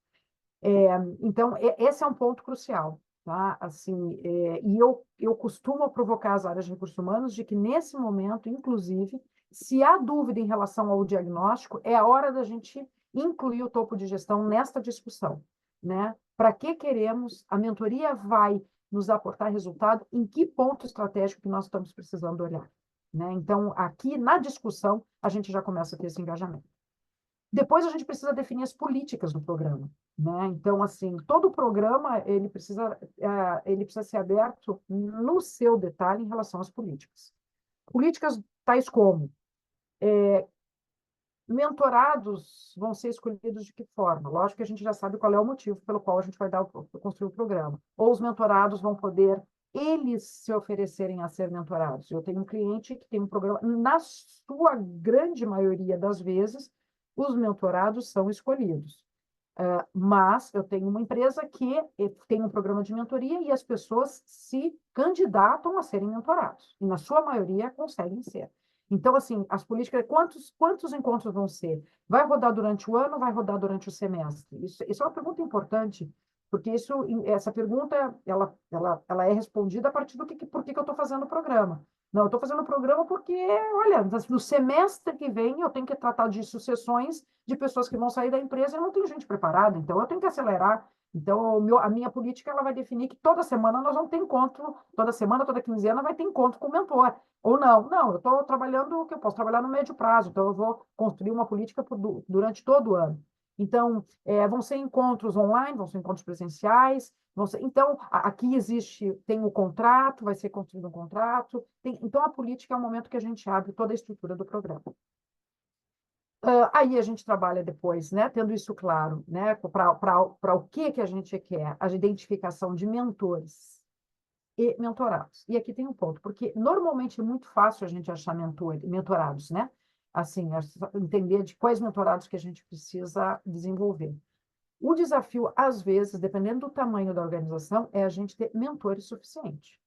Então, esse é um ponto crucial, tá? Assim, e eu costumo provocar as áreas de recursos humanos de que, nesse momento, inclusive, se há dúvida em relação ao diagnóstico, é a hora da gente incluir o topo de gestão nesta discussão, né? Para que queremos? A mentoria vai nos aportar resultado? Em que ponto estratégico que nós estamos precisando olhar, né? Então, aqui, na discussão, a gente já começa a ter esse engajamento. Depois a gente precisa definir as políticas do programa, né? Então, assim, todo o programa ele precisa ser aberto no seu detalhe em relação às políticas. Políticas tais como mentorados vão ser escolhidos de que forma? Lógico que a gente já sabe qual é o motivo pelo qual a gente vai construir o programa. Ou os mentorados vão poder eles se oferecerem a ser mentorados. Eu tenho um cliente que tem um programa, na sua grande maioria das vezes, os mentorados são escolhidos. Mas eu tenho uma empresa que tem um programa de mentoria e as pessoas se candidatam a serem mentorados. E, na sua maioria, conseguem ser. Então, assim, as políticas, quantos encontros vão ser? Vai rodar durante o ano, vai rodar durante o semestre? Isso é uma pergunta importante, porque essa pergunta ela é respondida a partir do por que eu estou fazendo o programa. Não, eu estou fazendo o programa porque, olha, no semestre que vem eu tenho que tratar de sucessões de pessoas que vão sair da empresa e não tem gente preparada, então eu tenho que acelerar. Então, a minha política ela vai definir que toda semana nós vamos ter encontro, toda semana, toda quinzena vai ter encontro com o mentor. Ou não, eu estou trabalhando, que eu posso trabalhar no médio prazo, então eu vou construir uma política durante todo o ano. Então, vão ser encontros online, vão ser encontros presenciais, então, aqui tem o contrato, vai ser construído um contrato. Então, a política é o momento que a gente abre toda a estrutura do programa. Aí a gente trabalha depois, né, tendo isso claro, né, para o que a gente quer, a identificação de mentores e mentorados. E aqui tem um ponto, porque normalmente é muito fácil a gente achar mentorados, né? Assim, entender de quais mentorados que a gente precisa desenvolver. O desafio, às vezes, dependendo do tamanho da organização, é a gente ter mentores suficientes.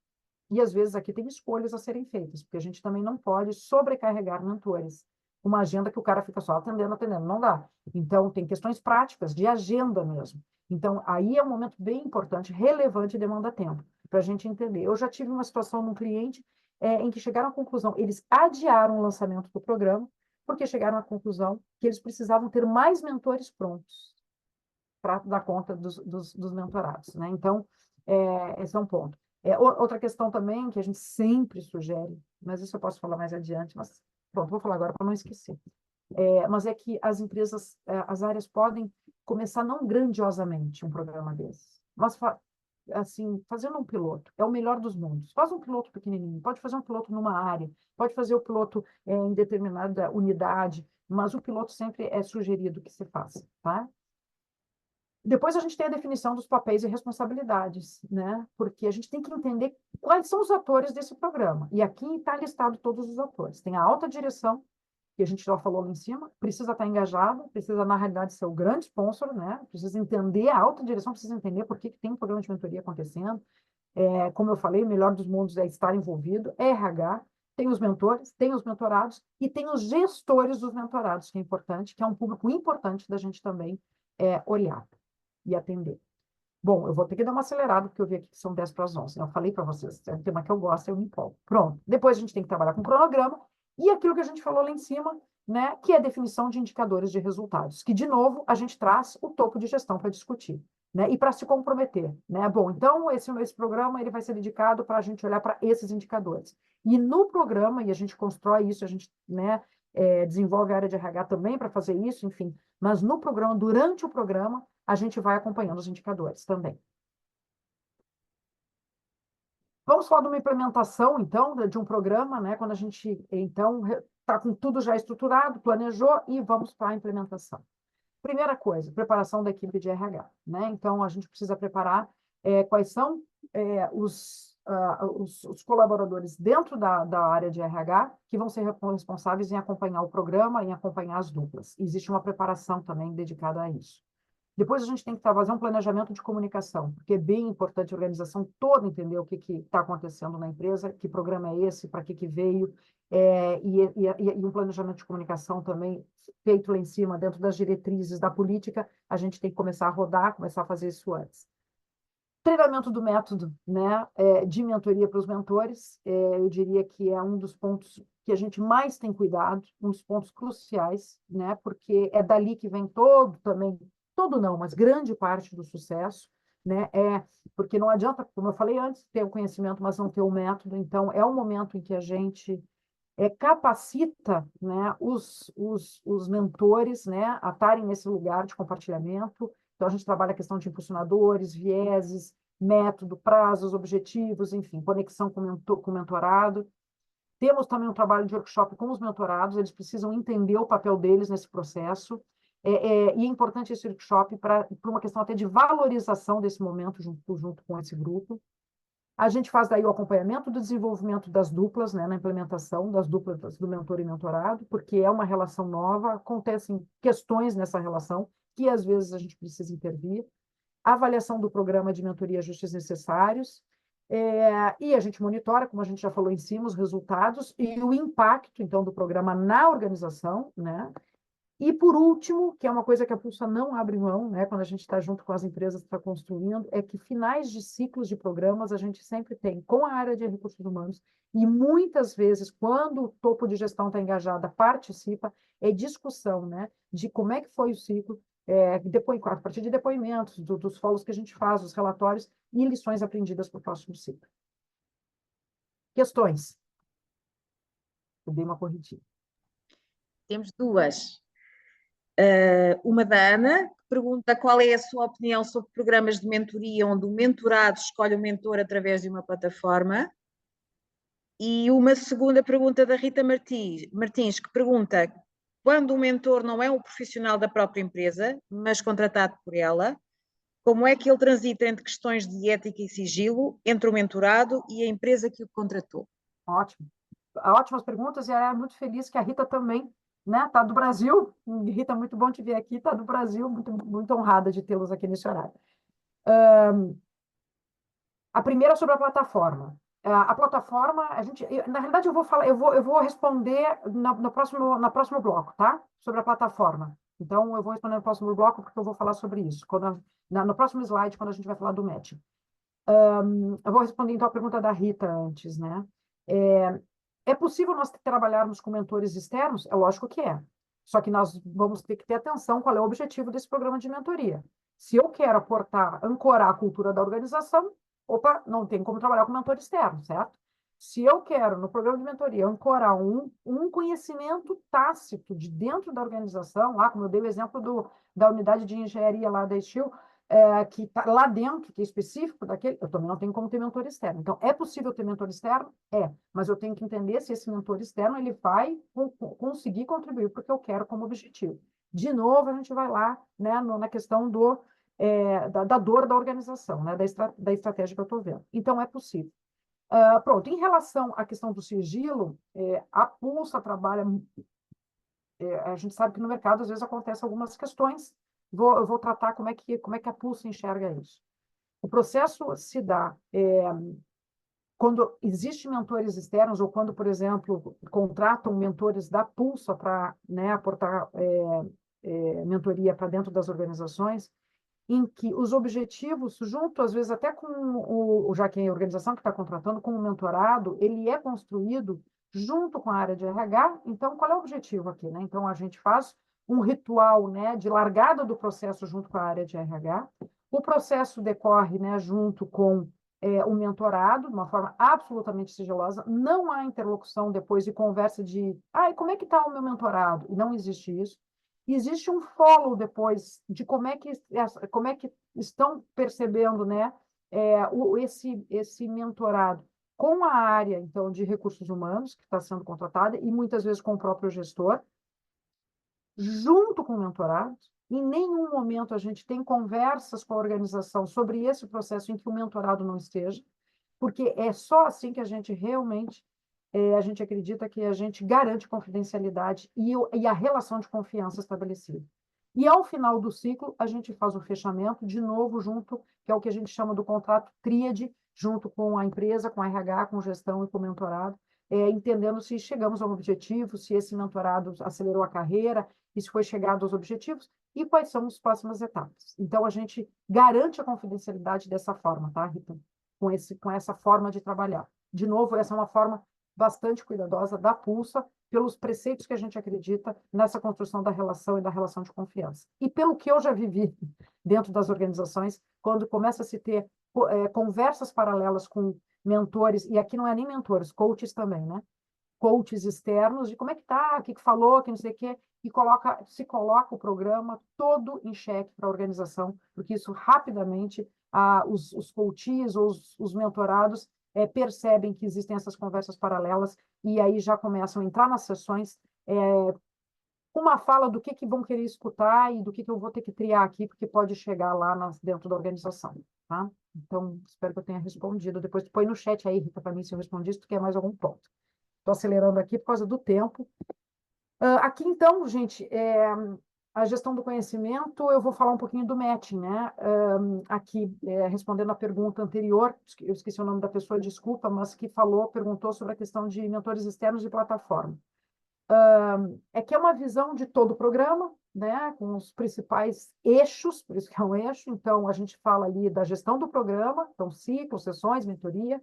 E, às vezes, aqui tem escolhas a serem feitas, porque a gente também não pode sobrecarregar mentores. Uma agenda que o cara fica só atendendo, não dá. Então, tem questões práticas, de agenda mesmo. Então, aí é um momento bem importante, relevante e demanda tempo, para a gente entender. Eu já tive uma situação num cliente em que chegaram à conclusão, eles adiaram o lançamento do programa, porque chegaram à conclusão que eles precisavam ter mais mentores prontos para dar conta dos mentorados, né? Então, esse é um ponto. Outra questão também que a gente sempre sugere, mas isso eu posso falar mais adiante, mas pronto, vou falar agora para não esquecer. Mas é que as empresas, as áreas podem começar não grandiosamente um programa desse, mas assim, fazendo um piloto, é o melhor dos mundos. Faz um piloto pequenininho, pode fazer um piloto numa área, pode fazer o piloto em determinada unidade, mas o piloto sempre é sugerido que se faça, tá? Depois a gente tem a definição dos papéis e responsabilidades, né? Porque a gente tem que entender quais são os atores desse programa. E aqui está listado todos os atores. Tem a alta direção, que a gente já falou lá em cima, precisa estar engajado, precisa, na realidade, ser o grande sponsor, né? Precisa entender, a alta direção precisa entender por que tem um programa de mentoria acontecendo. Como eu falei, o melhor dos mundos é estar envolvido, é RH, tem os mentores, tem os mentorados e tem os gestores dos mentorados, que é importante, que é um público importante da gente também olhar e atender. Bom, eu vou ter que dar uma acelerada, porque eu vi aqui que são 10 para as 11. Eu falei para vocês, é um tema que eu gosto, eu me empolgo. Pronto. Depois a gente tem que trabalhar com cronograma e aquilo que a gente falou lá em cima, né, que é a definição de indicadores de resultados, que, de novo, a gente traz o topo de gestão para discutir, né, e para se comprometer, né? Bom, então, esse programa ele vai ser dedicado para a gente olhar para esses indicadores. E no programa, e a gente constrói isso, a gente, né, desenvolve a área de RH também para fazer isso, enfim, mas no programa, durante o programa, a gente vai acompanhando os indicadores também. Vamos falar de uma implementação, então, de um programa, né? Quando a gente, então, está com tudo já estruturado, planejou e vamos para a implementação. Primeira coisa, preparação da equipe de RH, né? Então, a gente precisa preparar quais são os colaboradores dentro da área de RH que vão ser responsáveis em acompanhar o programa, em acompanhar as duplas. Existe uma preparação também dedicada a isso. Depois a gente tem que fazer um planejamento de comunicação, porque é bem importante a organização toda entender o que está acontecendo na empresa, que programa é esse, para que veio, e um planejamento de comunicação também feito lá em cima, dentro das diretrizes da política, a gente tem que começar a rodar, começar a fazer isso antes. Treinamento do método, né, de mentoria para os mentores, eu diria que é um dos pontos que a gente mais tem cuidado, um dos pontos cruciais, né, porque é dali que vem todo não, mas grande parte do sucesso, né, porque não adianta, como eu falei antes, ter o conhecimento, mas não ter o método, então é o momento em que a gente capacita, né, os mentores, né, a estarem nesse lugar de compartilhamento. Então, a gente trabalha a questão de impulsionadores, vieses, método, prazos, objetivos, enfim, conexão com o mentorado. Temos também um trabalho de workshop com os mentorados, eles precisam entender o papel deles nesse processo. E é importante esse workshop para uma questão até de valorização desse momento junto com esse grupo. A gente faz daí o acompanhamento do desenvolvimento das duplas, né, na implementação das duplas do mentor e mentorado, porque é uma relação nova, acontecem questões nessa relação que às vezes a gente precisa intervir. A avaliação do programa de mentoria e ajustes necessários, e a gente monitora, como a gente já falou em cima, os resultados e o impacto, então, do programa na organização, né? E, por último, que é uma coisa que a Pulsa não abre mão, né, quando a gente está junto com as empresas que está construindo, é que finais de ciclos de programas a gente sempre tem com a área de recursos humanos, e muitas vezes, quando o topo de gestão está engajada, participa, é discussão, né, de como é que foi o ciclo, a partir de depoimentos, dos follows que a gente faz, os relatórios e lições aprendidas para o próximo ciclo. Questões? Eu dei uma corridinha. Temos duas. Uma da Ana, que pergunta qual é a sua opinião sobre programas de mentoria onde o mentorado escolhe o mentor através de uma plataforma. E uma segunda pergunta da Rita Martins, que pergunta quando o mentor não é um profissional da própria empresa, mas contratado por ela, como é que ele transita entre questões de ética e sigilo entre o mentorado e a empresa que o contratou? Ótimo. Ótimas perguntas, e é muito feliz que a Rita também, né, está do Brasil. Rita, muito bom te ver aqui, está do Brasil, muito, muito honrada de tê-los aqui nesse horário. A primeira sobre a plataforma. A plataforma, na realidade, eu vou responder no próximo bloco, tá? Sobre a plataforma. Então, eu vou responder no próximo bloco, porque eu vou falar sobre isso. No próximo slide, quando a gente vai falar do matching. Eu vou responder, então, a pergunta da Rita antes, né? É possível nós trabalharmos com mentores externos? É lógico que é. Só que nós vamos ter que ter atenção qual é o objetivo desse programa de mentoria. Se eu quero ancorar a cultura da organização, não tem como trabalhar com mentor externo, certo? Se eu quero, no programa de mentoria, ancorar um conhecimento tácito de dentro da organização, lá como eu dei o exemplo da unidade de engenharia lá da Steel, que está lá dentro, que é específico daquele, eu também não tenho como ter mentor externo. Então, é possível ter mentor externo? Mas eu tenho que entender se esse mentor externo ele vai conseguir contribuir para o que eu quero como objetivo. De novo, a gente vai lá, né, na questão da dor da organização, né, da estratégia que eu estou vendo. Então, é possível. Pronto, em relação à questão do sigilo, a Pulsa trabalha. A gente sabe que no mercado, às vezes, acontecem algumas questões. Eu vou tratar como é que a Pulsa enxerga isso. O processo se dá quando existem mentores externos ou quando, por exemplo, contratam mentores da Pulsa para, né, aportar mentoria para dentro das organizações, em que os objetivos, junto, às vezes, até com já que é a organização que está contratando, com o mentorado, ele é construído junto com a área de RH. Então, qual é o objetivo aqui, né? Então, a gente faz um ritual, né, de largada do processo junto com a área de RH. O processo decorre, né, junto com o mentorado, de uma forma absolutamente sigilosa. Não há interlocução depois de conversa de como é que está o meu mentorado? E não existe isso. Existe um follow depois de como é que estão percebendo, né, esse mentorado com a área, então, de recursos humanos, que está sendo contratada, e muitas vezes com o próprio gestor, junto com o mentorado. Em nenhum momento a gente tem conversas com a organização sobre esse processo em que o mentorado não esteja, porque é só assim que a gente realmente, a gente acredita que a gente garante confidencialidade e a relação de confiança estabelecida. E ao final do ciclo, a gente faz o fechamento, de novo, junto, que é o que a gente chama do contrato tríade, junto com a empresa, com a RH, com gestão e com o mentorado, entendendo se chegamos a um objetivo, se esse mentorado acelerou a carreira, e se foi chegado aos objetivos, e quais são as próximas etapas. Então, a gente garante a confidencialidade dessa forma, tá, Rita? Com essa forma de trabalhar. De novo, essa é uma forma bastante cuidadosa da Pulsa, pelos preceitos que a gente acredita nessa construção da relação e da relação de confiança. E pelo que eu já vivi dentro das organizações, quando começa a se ter conversas paralelas com mentores, e aqui não é nem mentores, coaches também, né? Coaches externos, de como é que tá, o que falou, que não sei o quê, e se coloca o programa todo em xeque para a organização, porque isso rapidamente os coaches ou os mentorados percebem que existem essas conversas paralelas e aí já começam a entrar nas sessões com uma fala do que vão querer escutar e do que eu vou ter que triar aqui, porque pode chegar lá dentro da organização, tá? Então, espero que eu tenha respondido. Depois põe no chat aí, Rita, para mim, se eu respondi, se tu quer mais algum ponto. Estou acelerando aqui por causa do tempo. Aqui, então, gente, a gestão do conhecimento, eu vou falar um pouquinho do matching, né? Aqui, respondendo a pergunta anterior, eu esqueci o nome da pessoa, desculpa, mas que perguntou sobre a questão de mentores externos de plataforma. É que é uma visão de todo o programa, né? Com os principais eixos, por isso que é um eixo. Então, a gente fala ali da gestão do programa, então, ciclos, sessões, mentoria,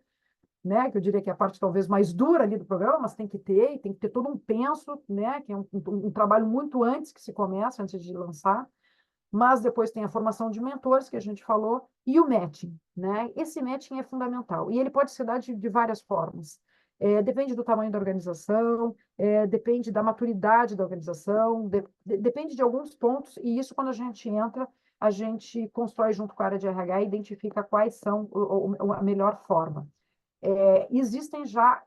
né, que eu diria que é a parte talvez mais dura ali do programa, mas tem que ter todo um penso, né, que é um trabalho muito antes que se começa, antes de lançar, mas depois tem a formação de mentores, que a gente falou, e o matching, né? Esse matching é fundamental, e ele pode se dar de várias formas. Depende do tamanho da organização, depende da maturidade da organização, depende de alguns pontos, e isso, quando a gente entra, a gente constrói junto com a área de RH e identifica quais são a melhor forma.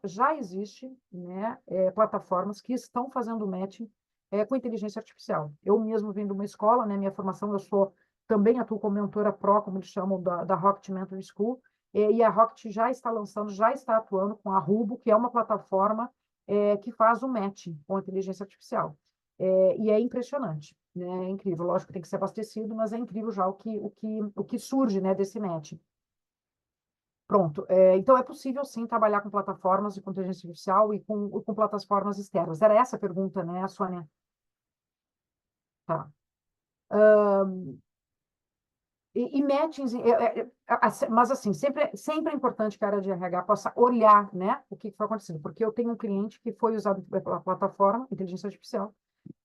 Já existe, né, plataformas que estão fazendo matching com inteligência artificial. Eu mesmo vim de uma escola, né, minha formação, também atuo como mentora pró, como eles chamam, da Rocket Mentoring School, e a Rocket já está atuando com a Rubo, que é uma plataforma que faz o matching com a inteligência artificial. E é impressionante, né, é incrível. Lógico que tem que ser abastecido, mas é incrível já o que surge, né, desse matching. Pronto. Então, é possível, sim, trabalhar com plataformas de inteligência artificial e com plataformas externas. Era essa a pergunta, né, Sônia? Tá. E matchings, mas assim, sempre é importante que a área de RH possa olhar, né, o que foi acontecendo, porque eu tenho um cliente que foi usado pela plataforma, inteligência artificial,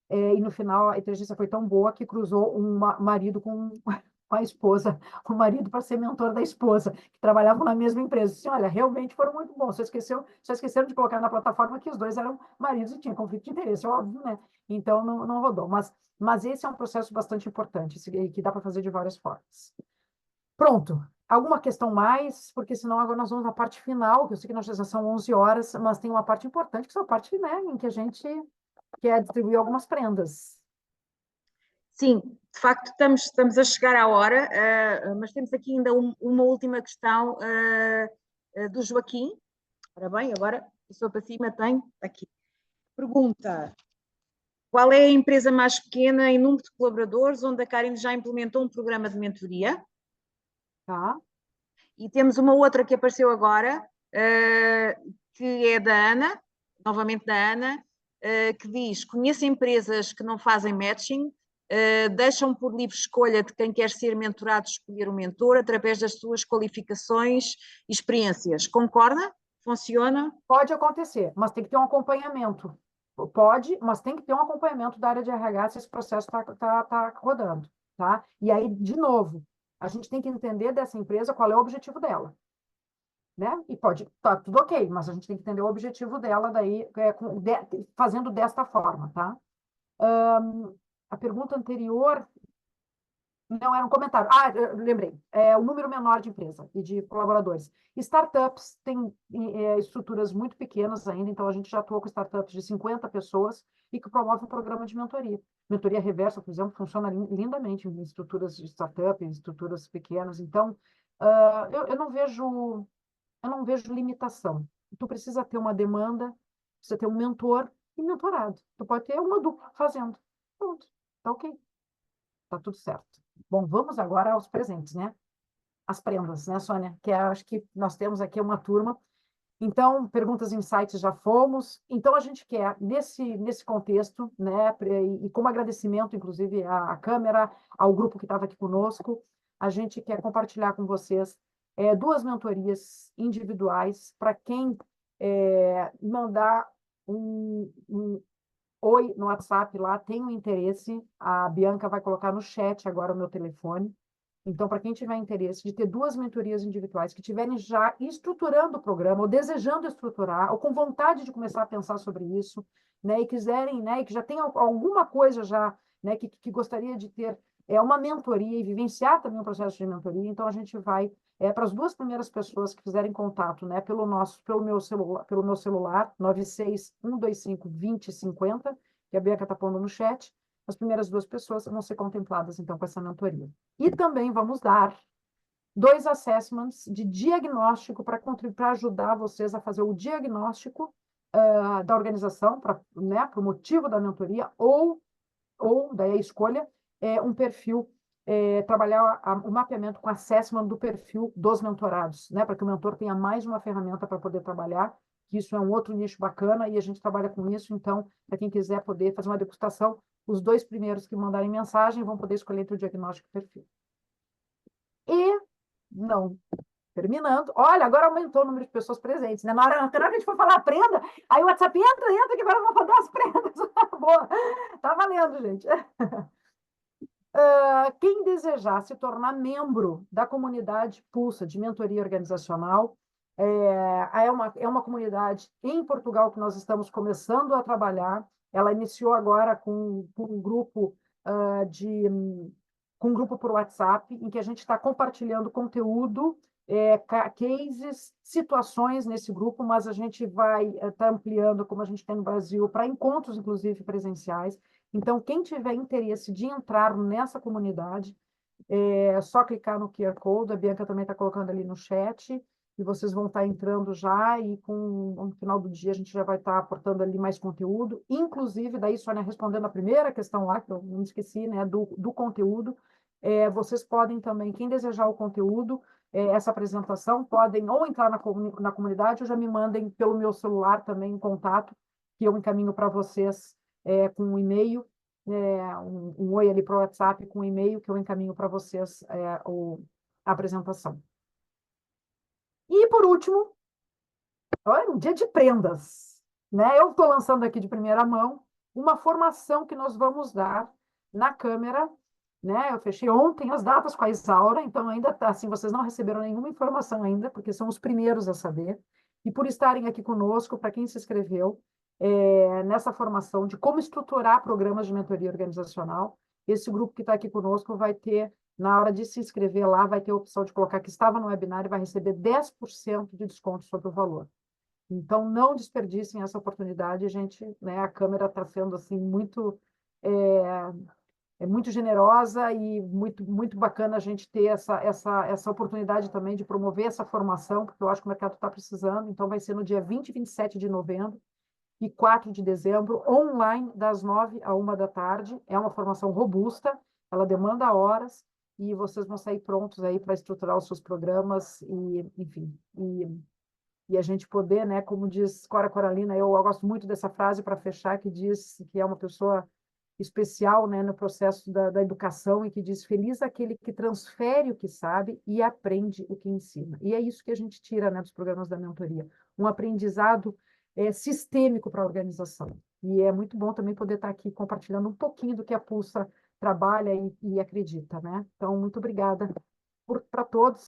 e no final a inteligência foi tão boa que cruzou um marido com a esposa, o marido para ser mentor da esposa, que trabalhavam na mesma empresa. Assim, olha, realmente foram muito bons. Só esqueceram de colocar na plataforma que os dois eram maridos e tinha conflito de interesse, óbvio, né? Então não rodou. Mas esse é um processo bastante importante, que dá para fazer de várias formas. Pronto. Alguma questão mais? Porque senão agora nós vamos na parte final, que eu sei que nós já são 11 horas, mas tem uma parte importante, que é a parte, né, em que a gente quer distribuir algumas prendas. Sim, de facto estamos a chegar à hora, mas temos aqui ainda uma última questão do Joaquim. Ora bem, agora passou para cima, tem aqui. Pergunta: qual é a empresa mais pequena em número de colaboradores onde a Karen já implementou um programa de mentoria? Tá? E temos uma outra que apareceu agora, que é da Ana, novamente da Ana, que diz: conheço empresas que não fazem matching, deixam por livre escolha de quem quer ser mentorado escolher o mentor através das suas qualificações e experiências. Concorda? Funciona? Pode acontecer, mas tem que ter um acompanhamento. Pode, mas tem que ter um acompanhamento da área de RH se esse processo tá rodando, tá? E aí, de novo, a gente tem que entender dessa empresa qual é o objetivo dela, né? E tá tudo ok, mas a gente tem que entender o objetivo dela daí, fazendo desta forma, tá? A pergunta anterior, Não era um comentário. Eu lembrei. O número menor de empresa e de colaboradores. Startups têm estruturas muito pequenas ainda, então a gente já atuou com startups de 50 pessoas e que promove um programa de mentoria. Mentoria reversa, por exemplo, funciona lindamente em estruturas de startup, em estruturas pequenas. Então, eu não vejo limitação. Tu precisa ter uma demanda, precisa ter um mentor e mentorado. Tu pode ter uma dupla fazendo. Pronto, tá ok. Tá tudo certo. Bom, vamos agora aos presentes, né? As prendas, né, Sônia? Acho que nós temos aqui uma turma. Então, perguntas e insights já fomos. Então, a gente quer, nesse contexto, né, e como agradecimento, inclusive, à Câmara, ao grupo que estava aqui conosco, a gente quer compartilhar com vocês duas mentorias individuais para quem mandar um oi no WhatsApp lá, tem um interesse, a Bianca vai colocar no chat agora o meu telefone. Então, para quem tiver interesse de ter duas mentorias individuais que estiverem já estruturando o programa, ou desejando estruturar, ou com vontade de começar a pensar sobre isso, né, e quiserem, né, e que já tenham alguma coisa já, né, que gostaria de ter uma mentoria e vivenciar também um processo de mentoria, então a gente vai para as duas primeiras pessoas que fizerem contato, né, pelo meu celular 961252050, que a Bianca está pondo no chat, as primeiras duas pessoas vão ser contempladas então com essa mentoria. E também vamos dar 2 assessments de diagnóstico para ajudar vocês a fazer o diagnóstico da organização, para o motivo da mentoria, ou daí a escolha, um perfil, trabalhar o mapeamento com assessment do perfil dos mentorados, né, para que o mentor tenha mais uma ferramenta para poder trabalhar, que isso é um outro nicho bacana, e a gente trabalha com isso, então, para quem quiser poder fazer uma degustação, os 2 primeiros que mandarem mensagem vão poder escolher entre o diagnóstico e o perfil. E, não, terminando, olha, agora aumentou o número de pessoas presentes, né? Na hora que a gente for falar a prenda, aí o WhatsApp entra, que agora eu vou falar as prendas. Boa, tá valendo, gente. Quem desejar se tornar membro da comunidade Pulsa de mentoria organizacional, é uma comunidade em Portugal que nós estamos começando a trabalhar. Ela iniciou agora com um grupo com um grupo por WhatsApp, em que a gente está compartilhando conteúdo, cases, situações nesse grupo, mas a gente vai estar ampliando, como a gente tem no Brasil, para encontros, inclusive, presenciais. Então, quem tiver interesse de entrar nessa comunidade, é só clicar no QR Code, a Bianca também está colocando ali no chat, e vocês vão estar entrando já, e no final do dia a gente já vai estar aportando ali mais conteúdo, inclusive, daí, Sônia, respondendo a primeira questão lá, que eu não esqueci, né, do conteúdo, vocês podem também, quem desejar o conteúdo, essa apresentação, podem ou entrar na comunidade ou já me mandem pelo meu celular também em contato, que eu encaminho para vocês com um e-mail, um oi ali para o WhatsApp com um e-mail que eu encaminho para vocês a apresentação. E, por último, olha, um dia de prendas, né? Eu estou lançando aqui de primeira mão uma formação que nós vamos dar na Câmara, né? Eu fechei ontem as datas com a Isaura, então ainda tá assim, vocês não receberam nenhuma informação ainda, porque são os primeiros a saber. E por estarem aqui conosco, para quem se inscreveu nessa formação de como estruturar programas de mentoria organizacional, esse grupo que está aqui conosco vai ter, na hora de se inscrever lá, vai ter a opção de colocar que estava no webinar e vai receber 10% de desconto sobre o valor. Então, não desperdicem essa oportunidade, gente, né? A Câmara está sendo assim muito muito generosa e muito bacana a gente ter essa oportunidade também de promover essa formação, porque eu acho que o mercado está precisando. Então, vai ser no dia 20 e 27 de novembro e 4 de dezembro, online, das 9 à 1 da tarde. É uma formação robusta, ela demanda horas, e vocês vão sair prontos aí para estruturar os seus programas e, enfim, e a gente poder, né, como diz Cora Coralina, eu gosto muito dessa frase para fechar, que diz que é uma pessoa especial, né, no processo da educação, e que diz: feliz aquele que transfere o que sabe e aprende o que ensina. E é isso que a gente tira, né, dos programas da mentoria, um aprendizado sistêmico para a organização. E é muito bom também poder estar aqui compartilhando um pouquinho do que a Pulsa trabalha e acredita, né? Então, muito obrigada para todos.